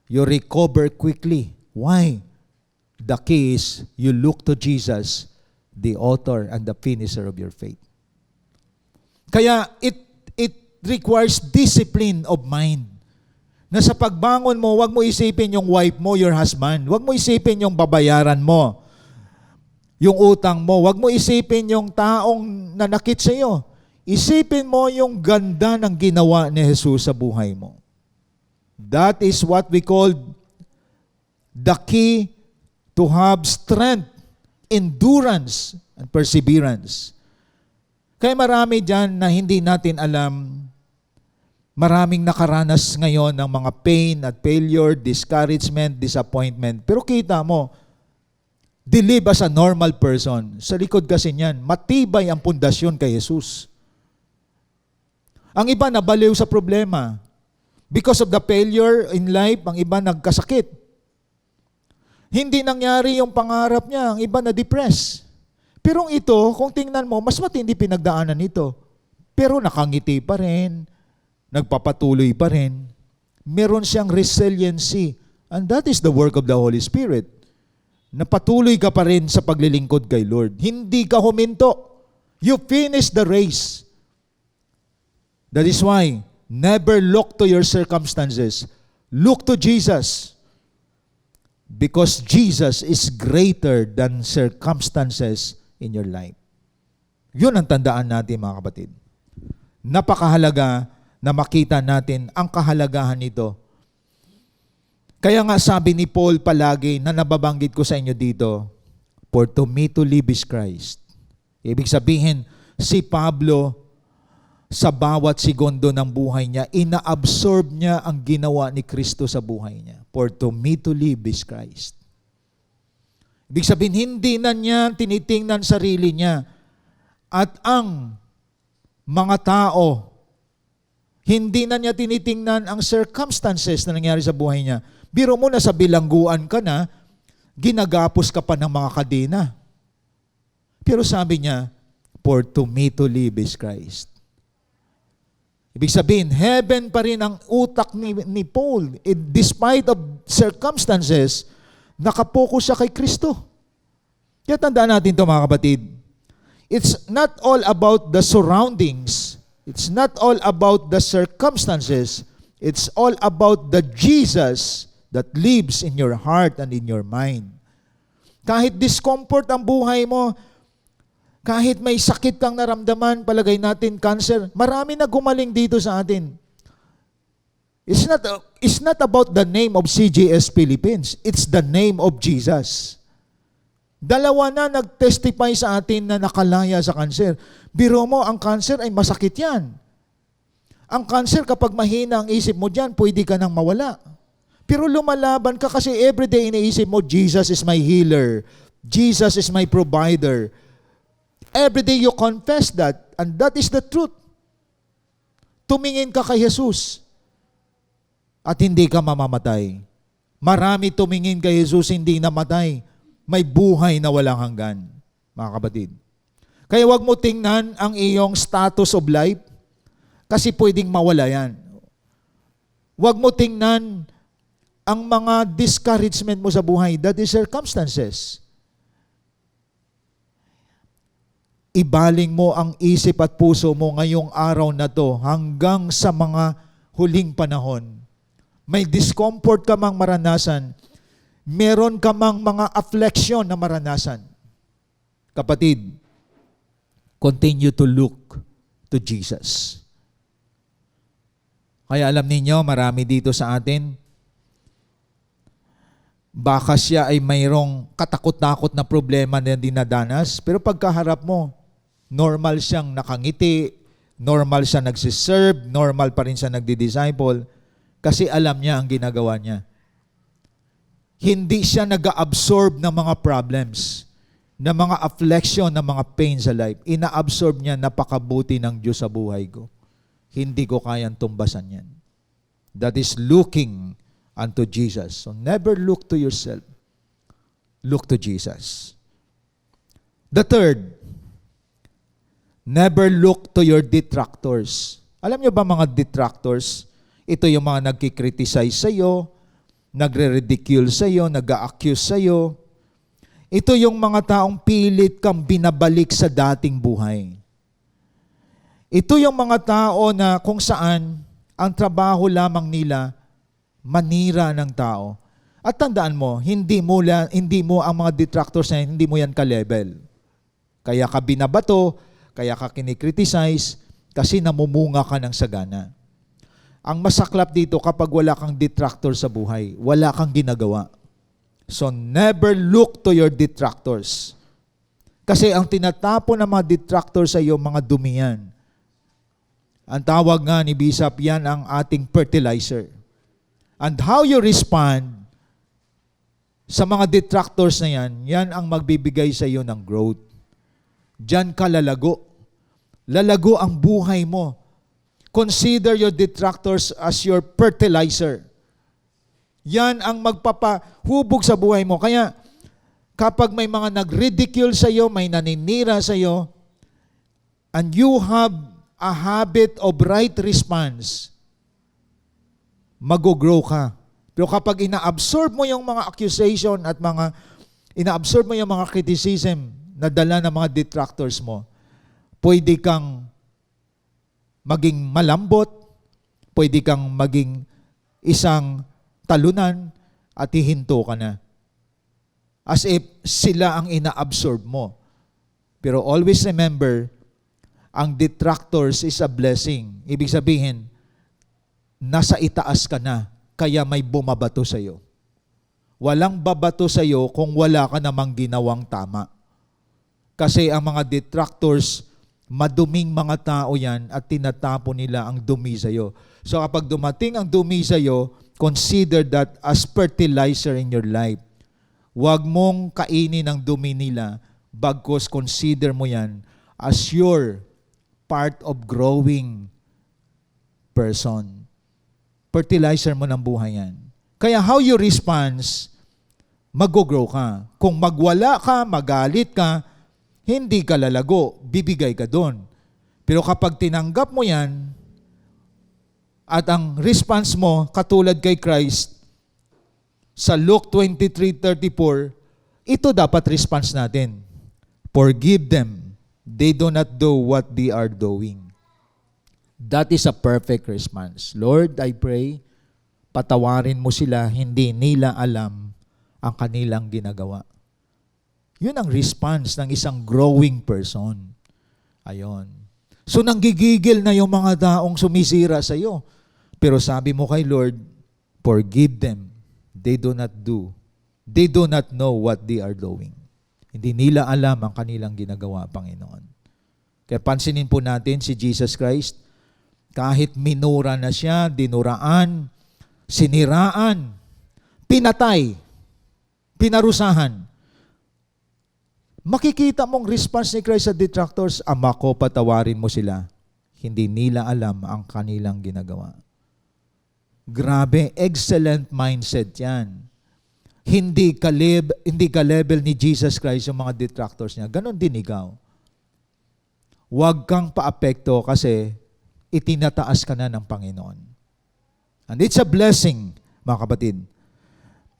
You recover quickly. Why? The key is you look to Jesus, the author and the finisher of your faith. Kaya it requires discipline of mind. Na sa pagbangon mo, huwag mo isipin yung wife mo, your husband. Huwag mo isipin yung babayaran mo, yung utang mo. Huwag mo isipin yung taong nanakit sa iyo. Isipin mo yung ganda ng ginawa ni Jesus sa buhay mo. That is what we call the key to have strength, endurance, and perseverance. Kaya marami dyan na hindi natin alam, maraming nakaranas ngayon ng mga pain at failure, discouragement, disappointment. Pero kita mo, they live as a normal person. Sa likod kasi niyan, matibay ang pundasyon kay Jesus. Ang iba nabaliw sa problema. Because of the failure in life, ang iba nagkasakit. Hindi nangyari yung pangarap niya, ang iba na-depress. Pero ito, kung tingnan mo, mas matindi pinagdaanan nito. Pero nakangiti pa rin, nagpapatuloy pa rin. Meron siyang resiliency. And that is the work of the Holy Spirit. Napatuloy ka pa rin sa paglilingkod kay Lord. Hindi ka huminto. You finish the race. That is why, never look to your circumstances. Look to Jesus. Because Jesus is greater than circumstances in your life. Yun ang tandaan natin, mga kapatid. Napakahalaga na makita natin ang kahalagahan nito. Kaya nga sabi ni Paul palagi na nababanggit ko sa inyo dito, for to me to live is Christ. Ibig sabihin, si Pablo, sa bawat segundo ng buhay niya, ina-absorb niya ang ginawa ni Kristo sa buhay niya. For to me to live is Christ. Ibig sabihin, hindi na niya tinitingnan sarili niya at ang mga tao. Hindi na niya tinitingnan ang circumstances na nangyari sa buhay niya. Biro mo na sa bilangguan ka na, ginagapos ka pa ng mga kadena. Pero sabi niya, for to me to live is Christ. Ibig sabihin, heaven pa rin ang utak ni Paul. Despite of circumstances, nakapokus siya kay Kristo. Kaya tandaan natin ito, mga kapatid. It's not all about the surroundings. It's not all about the circumstances. It's all about the Jesus that lives in your heart and in your mind. Kahit discomfort ang buhay mo, kahit may sakit kang naramdaman, palagay natin, cancer, marami na gumaling dito sa atin. It's not about the name of CGS Philippines. It's the name of Jesus. Dalawa na nag-testify sa atin na nakalaya sa cancer. Biro mo, ang cancer ay masakit yan. Ang cancer, kapag mahina ang isip mo dyan, pwede ka nang mawala. Pero lumalaban ka kasi everyday iniisip mo, Jesus is my healer. Jesus is my provider. Everyday you confess that, and that is the truth. Tumingin ka kay Jesus at hindi ka mamamatay. Marami tumingin kay Jesus, hindi namatay. May buhay na walang hanggan, mga kapatid. Kaya wag mo tingnan ang iyong status of life kasi pwedeng mawala yan. Wag mo tingnan ang mga discouragement mo sa buhay, that is circumstances. Ibaling mo ang isip at puso mo ngayong araw na to hanggang sa mga huling panahon. May discomfort ka mang maranasan, meron ka mang mga affliction na maranasan. Kapatid, continue to look to Jesus. Kaya alam ninyo, marami dito sa atin, baka siya ay mayroong katakot-takot na problema na dinadanas, pero pagkaharap mo, normal siyang nakangiti, normal siya nagsiserve, normal pa rin siya nagdi-disciple, kasi alam niya ang ginagawa niya. Hindi siya nag-absorb ng mga problems, ng mga affliction, ng mga pain sa life. Ina-absorb niya, napakabuti ng Diyos sa buhay ko. Hindi ko kayang tumbasan yan. That is looking unto Jesus. So never look to yourself. Look to Jesus. The third, never look to your detractors. Alam niyo ba mga detractors? Ito yung mga nagkikriticize sa iyo, nagre-ridicule sa iyo, nag-a-accuse sa iyo. Ito yung mga taong pilit kang binabalik sa dating buhay. Ito yung mga tao na kung saan ang trabaho lamang nila manira ng tao. At tandaan mo, hindi mo ang mga detractors na hindi mo yan ka-level. Kaya ka binabato, kaya ka kinikriticize, kasi namumunga ka ng sagana. Ang masaklap dito kapag wala kang detractor sa buhay, wala kang ginagawa. So never look to your detractors. Kasi ang tinatapon ng mga detractors sa iyo, mga dumi yan. Ang tawag nga ni Bishop, yan ang ating fertilizer. And how you respond sa mga detractors na yan, yan ang magbibigay sa iyo ng growth. Diyan ka lalago. Lalago ang buhay mo. Consider your detractors as your fertilizer. Yan ang magpapahubog sa buhay mo. Kaya kapag may mga nag-ridicule sa iyo, may naninira sa iyo, and you have a habit of right response, mag-grow ka. Pero kapag ina-absorb mo yung mga accusation at ina-absorb mo yung mga criticism na dala ng mga detractors mo, pwede kang maging malambot, pwede kang maging isang talunan at hihinto ka na. As if sila ang ina-absorb mo. Pero always remember, ang detractors is a blessing. Ibig sabihin, nasa itaas ka na, kaya may bumabato sa iyo. Walang babato sa iyo kung wala ka namang ginawang tama. Kasi ang mga detractors, maduming mga tao yan at tinatapon nila ang dumi sa iyo. So kapag dumating ang dumi sa iyo, consider that as fertilizer in your life. Huwag mong kainin ang dumi nila, bagkus consider mo yan as your part of growing person. Fertilizer mo ng buhay yan. Kaya how you respond, mag-grow ka. Kung magwala ka, magalit ka, hindi ka lalago, bibigay ka doon. Pero kapag tinanggap mo yan, at ang response mo, katulad kay Christ, sa Luke 23:34, ito dapat response natin. Forgive them. They do not do what they are doing. That is a perfect response. Lord, I pray, patawarin mo sila, hindi nila alam ang kanilang ginagawa. Yun ang response ng isang growing person. Ayon. So nanggigigil na yung mga taong sumisira sa iyo. Pero sabi mo kay Lord, forgive them. They do not know what they are doing. Hindi nila alam ang kanilang ginagawa, Panginoon. Kaya pansinin po natin si Jesus Christ, kahit minura na siya, dinuraan, siniraan, pinatay, pinarusahan. Makikita mong response ni Christ sa detractors, Ama ko, patawarin mo sila. Hindi nila alam ang kanilang ginagawa. Grabe, excellent mindset yan. Hindi ka level ni Jesus Christ yung mga detractors niya. Ganon din ikaw. Huwag kang paapekto kasi itinataas ka na ng Panginoon. And it's a blessing, mga kapatid.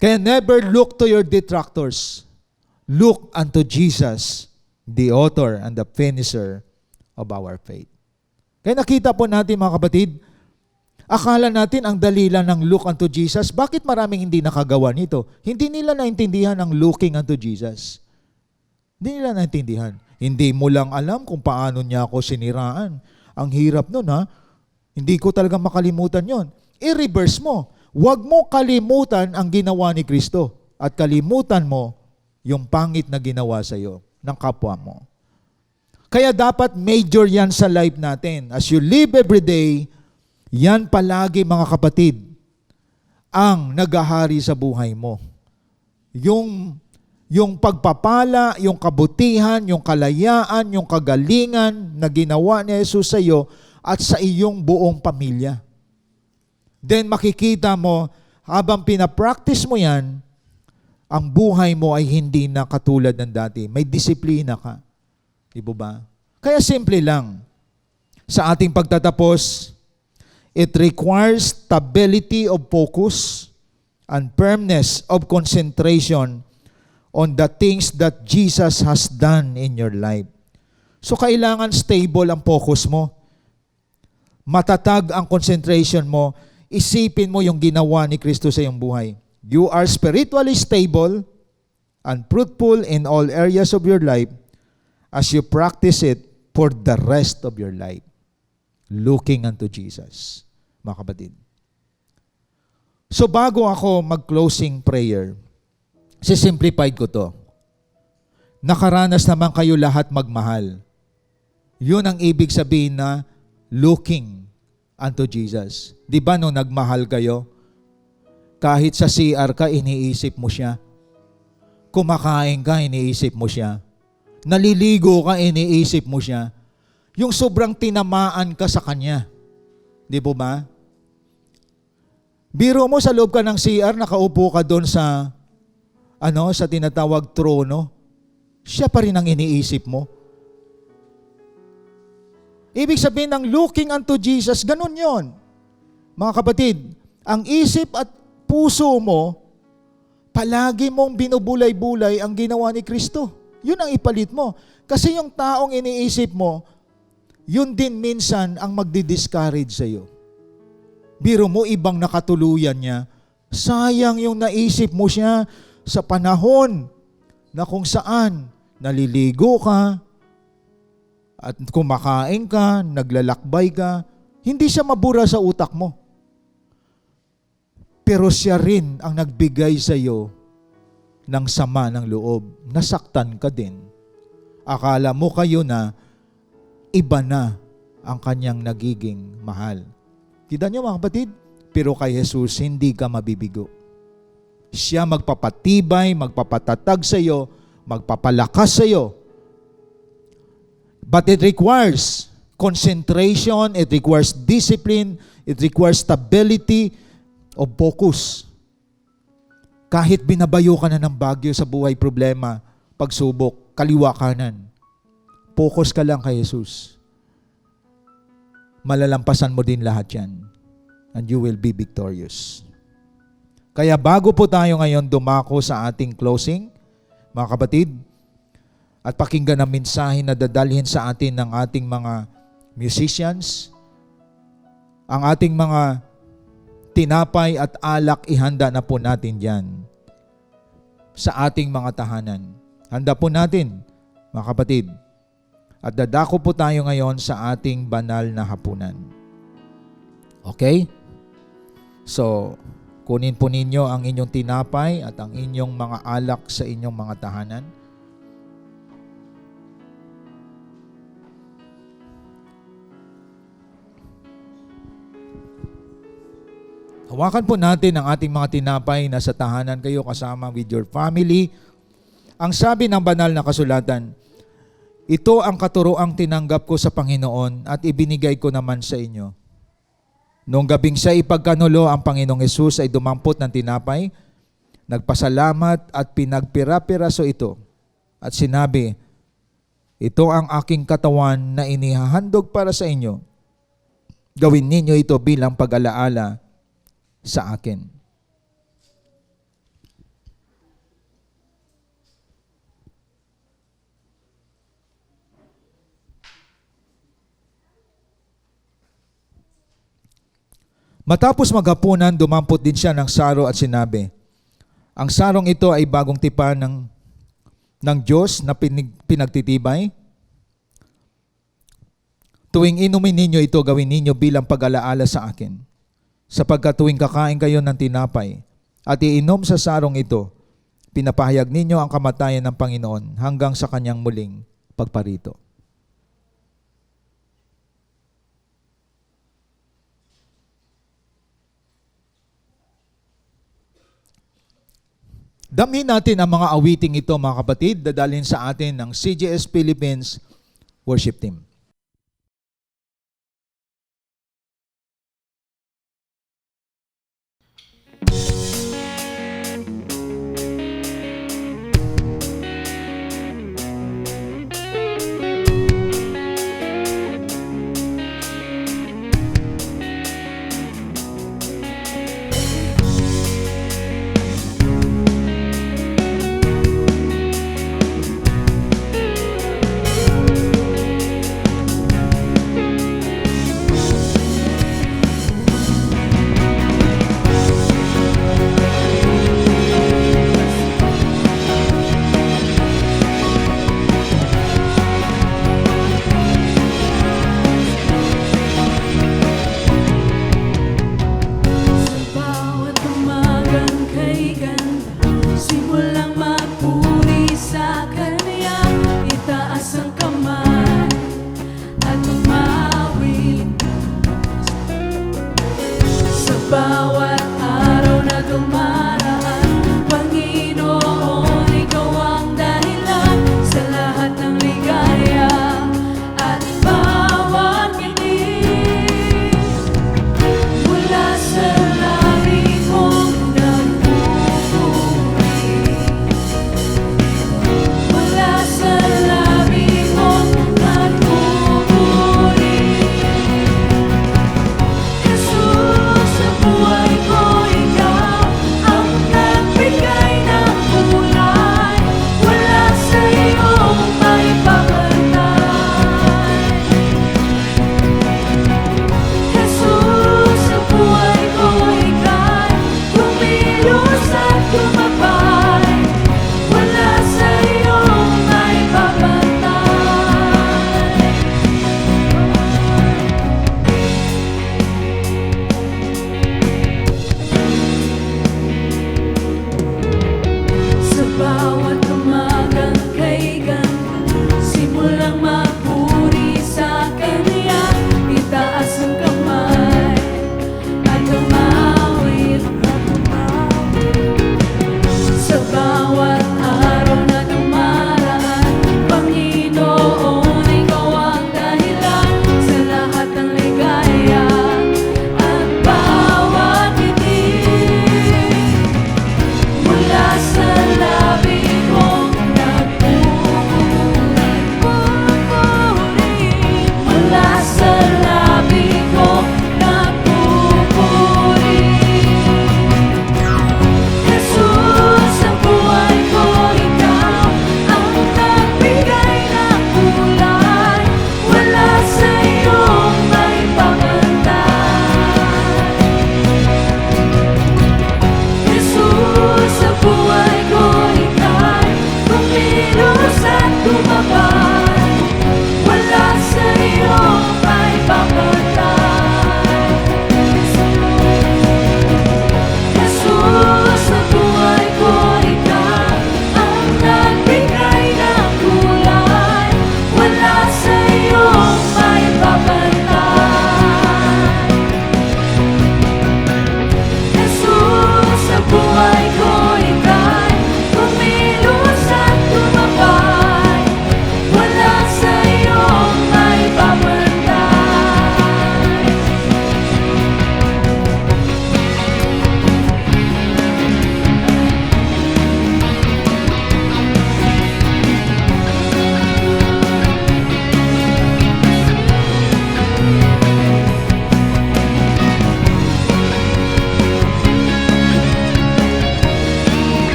Kaya never look to your detractors. Look unto Jesus, the author and the finisher of our faith. Kaya nakita po natin, mga kapatid, akala natin ang dalila ng look unto Jesus. Bakit maraming hindi nakagawa nito? Hindi nila naintindihan ang looking unto Jesus. Hindi nila naintindihan. Hindi mo lang alam kung paano niya ako siniraan. Ang hirap nun, ha? Hindi ko talaga makalimutan yon. I-reverse mo. Huwag mo kalimutan ang ginawa ni Kristo at kalimutan mo yung pangit na ginawa sa iyo ng kapwa mo. Kaya dapat major yan sa life natin. As you live every day, yan palagi, mga kapatid, ang naghahari sa buhay mo. Yung pagpapala, yung kabutihan, yung kalayaan, yung kagalingan na ginawa ni Jesus sa iyo at sa iyong buong pamilya. Then makikita mo, habang pinapractice mo yan, ang buhay mo ay hindi na katulad ng dati. May disiplina ka. Di ba? Kaya simple lang. Sa ating pagtatapos, it requires stability of focus and firmness of concentration on the things that Jesus has done in your life. So kailangan stable ang focus mo. Matatag ang concentration mo. Isipin mo yung ginawa ni Kristo sa iyong buhay. You are spiritually stable and fruitful in all areas of your life as you practice it for the rest of your life. Looking unto Jesus, mga kapatid. So bago ako mag-closing prayer, sisimplified ko to. Nakaranas naman kayo lahat magmahal. Yun ang ibig sabihin na looking unto Jesus. Di ba nung nagmahal kayo, kahit sa CR ka, iniisip mo siya. Kumakain ka, iniisip mo siya. Naliligo ka, iniisip mo siya. Yung sobrang tinamaan ka sa kanya. Di po ba? Biro mo sa loob ka ng CR, nakaupo ka doon sa sa tinatawag trono. Siya pa rin ang iniisip mo. Ibig sabihin ng looking unto Jesus, ganun yon. Mga kapatid, ang isip at puso mo, palagi mong binubulay-bulay ang ginawa ni Kristo. Yun ang ipalit mo. Kasi yung taong iniisip mo, yun din minsan ang magdi-discourage sa iyo. Biro mo, ibang nakatuluyan niya. Sayang yung naisip mo siya sa panahon na kung saan naliligo ka at kumakain ka, naglalakbay ka, hindi siya mabura sa utak mo. Pero siya rin ang nagbigay sa iyo ng sama ng loob. Nasaktan ka din. Akala mo kayo na iba na ang kanyang nagiging mahal. Kita niyo, mga kapatid? Pero kay Jesus, hindi ka mabibigo. Siya magpapatibay, magpapatatag sa iyo, magpapalakas sa iyo. But it requires concentration, it requires discipline, it requires stability of focus. Kahit binabayo ka na ng bagyo sa buhay, problema, pagsubok, kaliwa kanan, focus ka lang kay Jesus. Malalampasan mo din lahat yan. And you will be victorious. Kaya bago po tayo ngayon dumako sa ating closing, mga kapatid, at pakinggan ang mensahe na dadalhin sa atin ng ating mga musicians, ang ating mga tinapay at alak, ihanda na po natin dyan sa ating mga tahanan. Handa po natin, mga kapatid. At dadako po tayo ngayon sa ating banal na hapunan. Okay? So, kunin po ninyo ang inyong tinapay at ang inyong mga alak sa inyong mga tahanan. Hawakan po natin ang ating mga tinapay na sa tahanan kayo kasama with your family. Ang sabi ng banal na kasulatan, ito ang katuroang tinanggap ko sa Panginoon at ibinigay ko naman sa inyo. Noong gabing siya ipagkanulo, ang Panginoong Hesus ay dumampot ng tinapay, nagpasalamat at pinagpira-piraso ito. At sinabi, ito ang aking katawan na inihahandog para sa inyo. Gawin ninyo ito bilang pag-alaala sa akin. Matapos maghapunan, dumampot din siya ng saro at sinabi, ang sarong ito ay bagong tipan ng Diyos na pinagtitibay. Tuwing inumin ninyo ito, gawin ninyo bilang pag-alaala sa akin. Sapagkat tuwing kakain kayo ng tinapay at iinom sa sarong ito, pinapahayag ninyo ang kamatayan ng Panginoon hanggang sa kanyang muling pagparito. Damhin natin ang mga awiting ito, mga kapatid, dadalhin sa atin ng CGS Philippines Worship Team.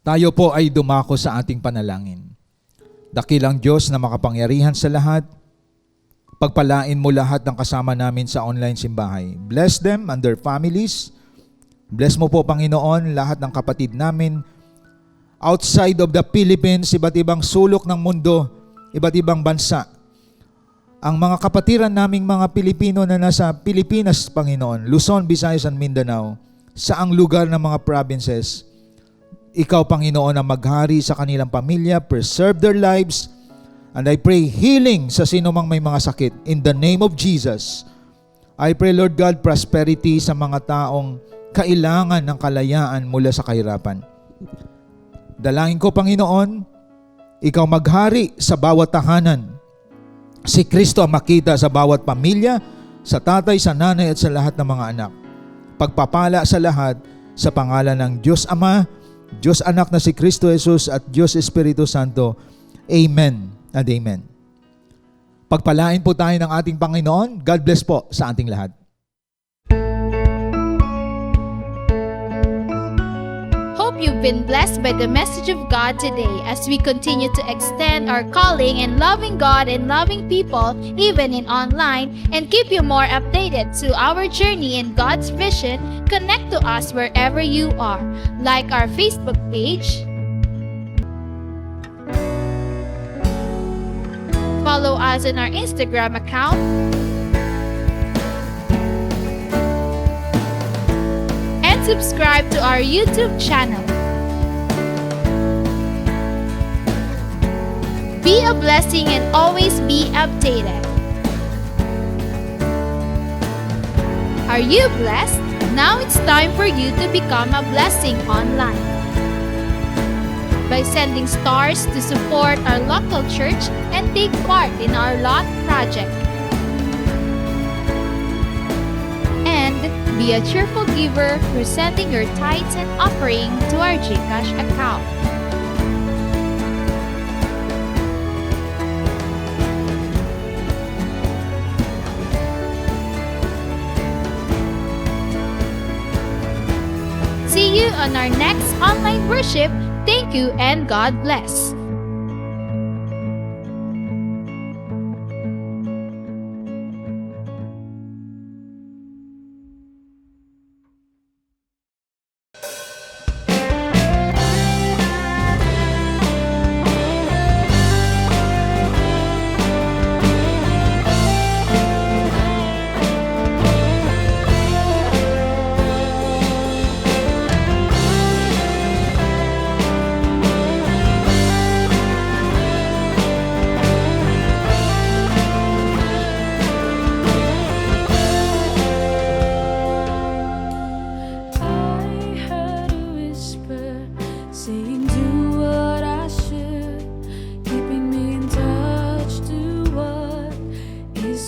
Tayo po ay dumako sa ating panalangin. Dakilang Diyos na makapangyarihan sa lahat, pagpalain mo lahat ng kasama namin sa online simbahay. Bless them and their families. Bless mo po, Panginoon, lahat ng kapatid namin outside of the Philippines, iba't ibang sulok ng mundo, iba't ibang bansa. Ang mga kapatiran naming mga Pilipino na nasa Pilipinas, Panginoon, Luzon, Visayas, and Mindanao, saang lugar ng mga provinces, Ikaw, Panginoon, ang maghari sa kanilang pamilya, preserve their lives, and I pray healing sa sino mang may mga sakit. In the name of Jesus, I pray, Lord God, prosperity sa mga taong kailangan ng kalayaan mula sa kahirapan. Dalangin ko, Panginoon, Ikaw maghari sa bawat tahanan. Si Kristo ang makita sa bawat pamilya, sa tatay, sa nanay at sa lahat ng mga anak. Pagpapala sa lahat sa pangalan ng Diyos Ama, Diyos Anak na si Kristo Jesus at Diyos Espiritu Santo. Amen and amen. Pagpalain po tayo ng ating Panginoon. God bless po sa ating lahat. Hope you've been blessed by the message of God today as we continue to extend our calling in loving God and loving people even in online, and keep you more updated to our journey in God's vision. Connect to us wherever you are. Like our Facebook page, follow us on our Instagram account, and subscribe to our YouTube channel. Be a blessing and always be updated. Are you blessed? Now it's time for you to become a blessing online by sending stars to support our local church and take part in our lot project. And be a cheerful giver for sending your tithes and offering to our GCash account. See you on our next online worship. Thank you and God bless.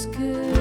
Good.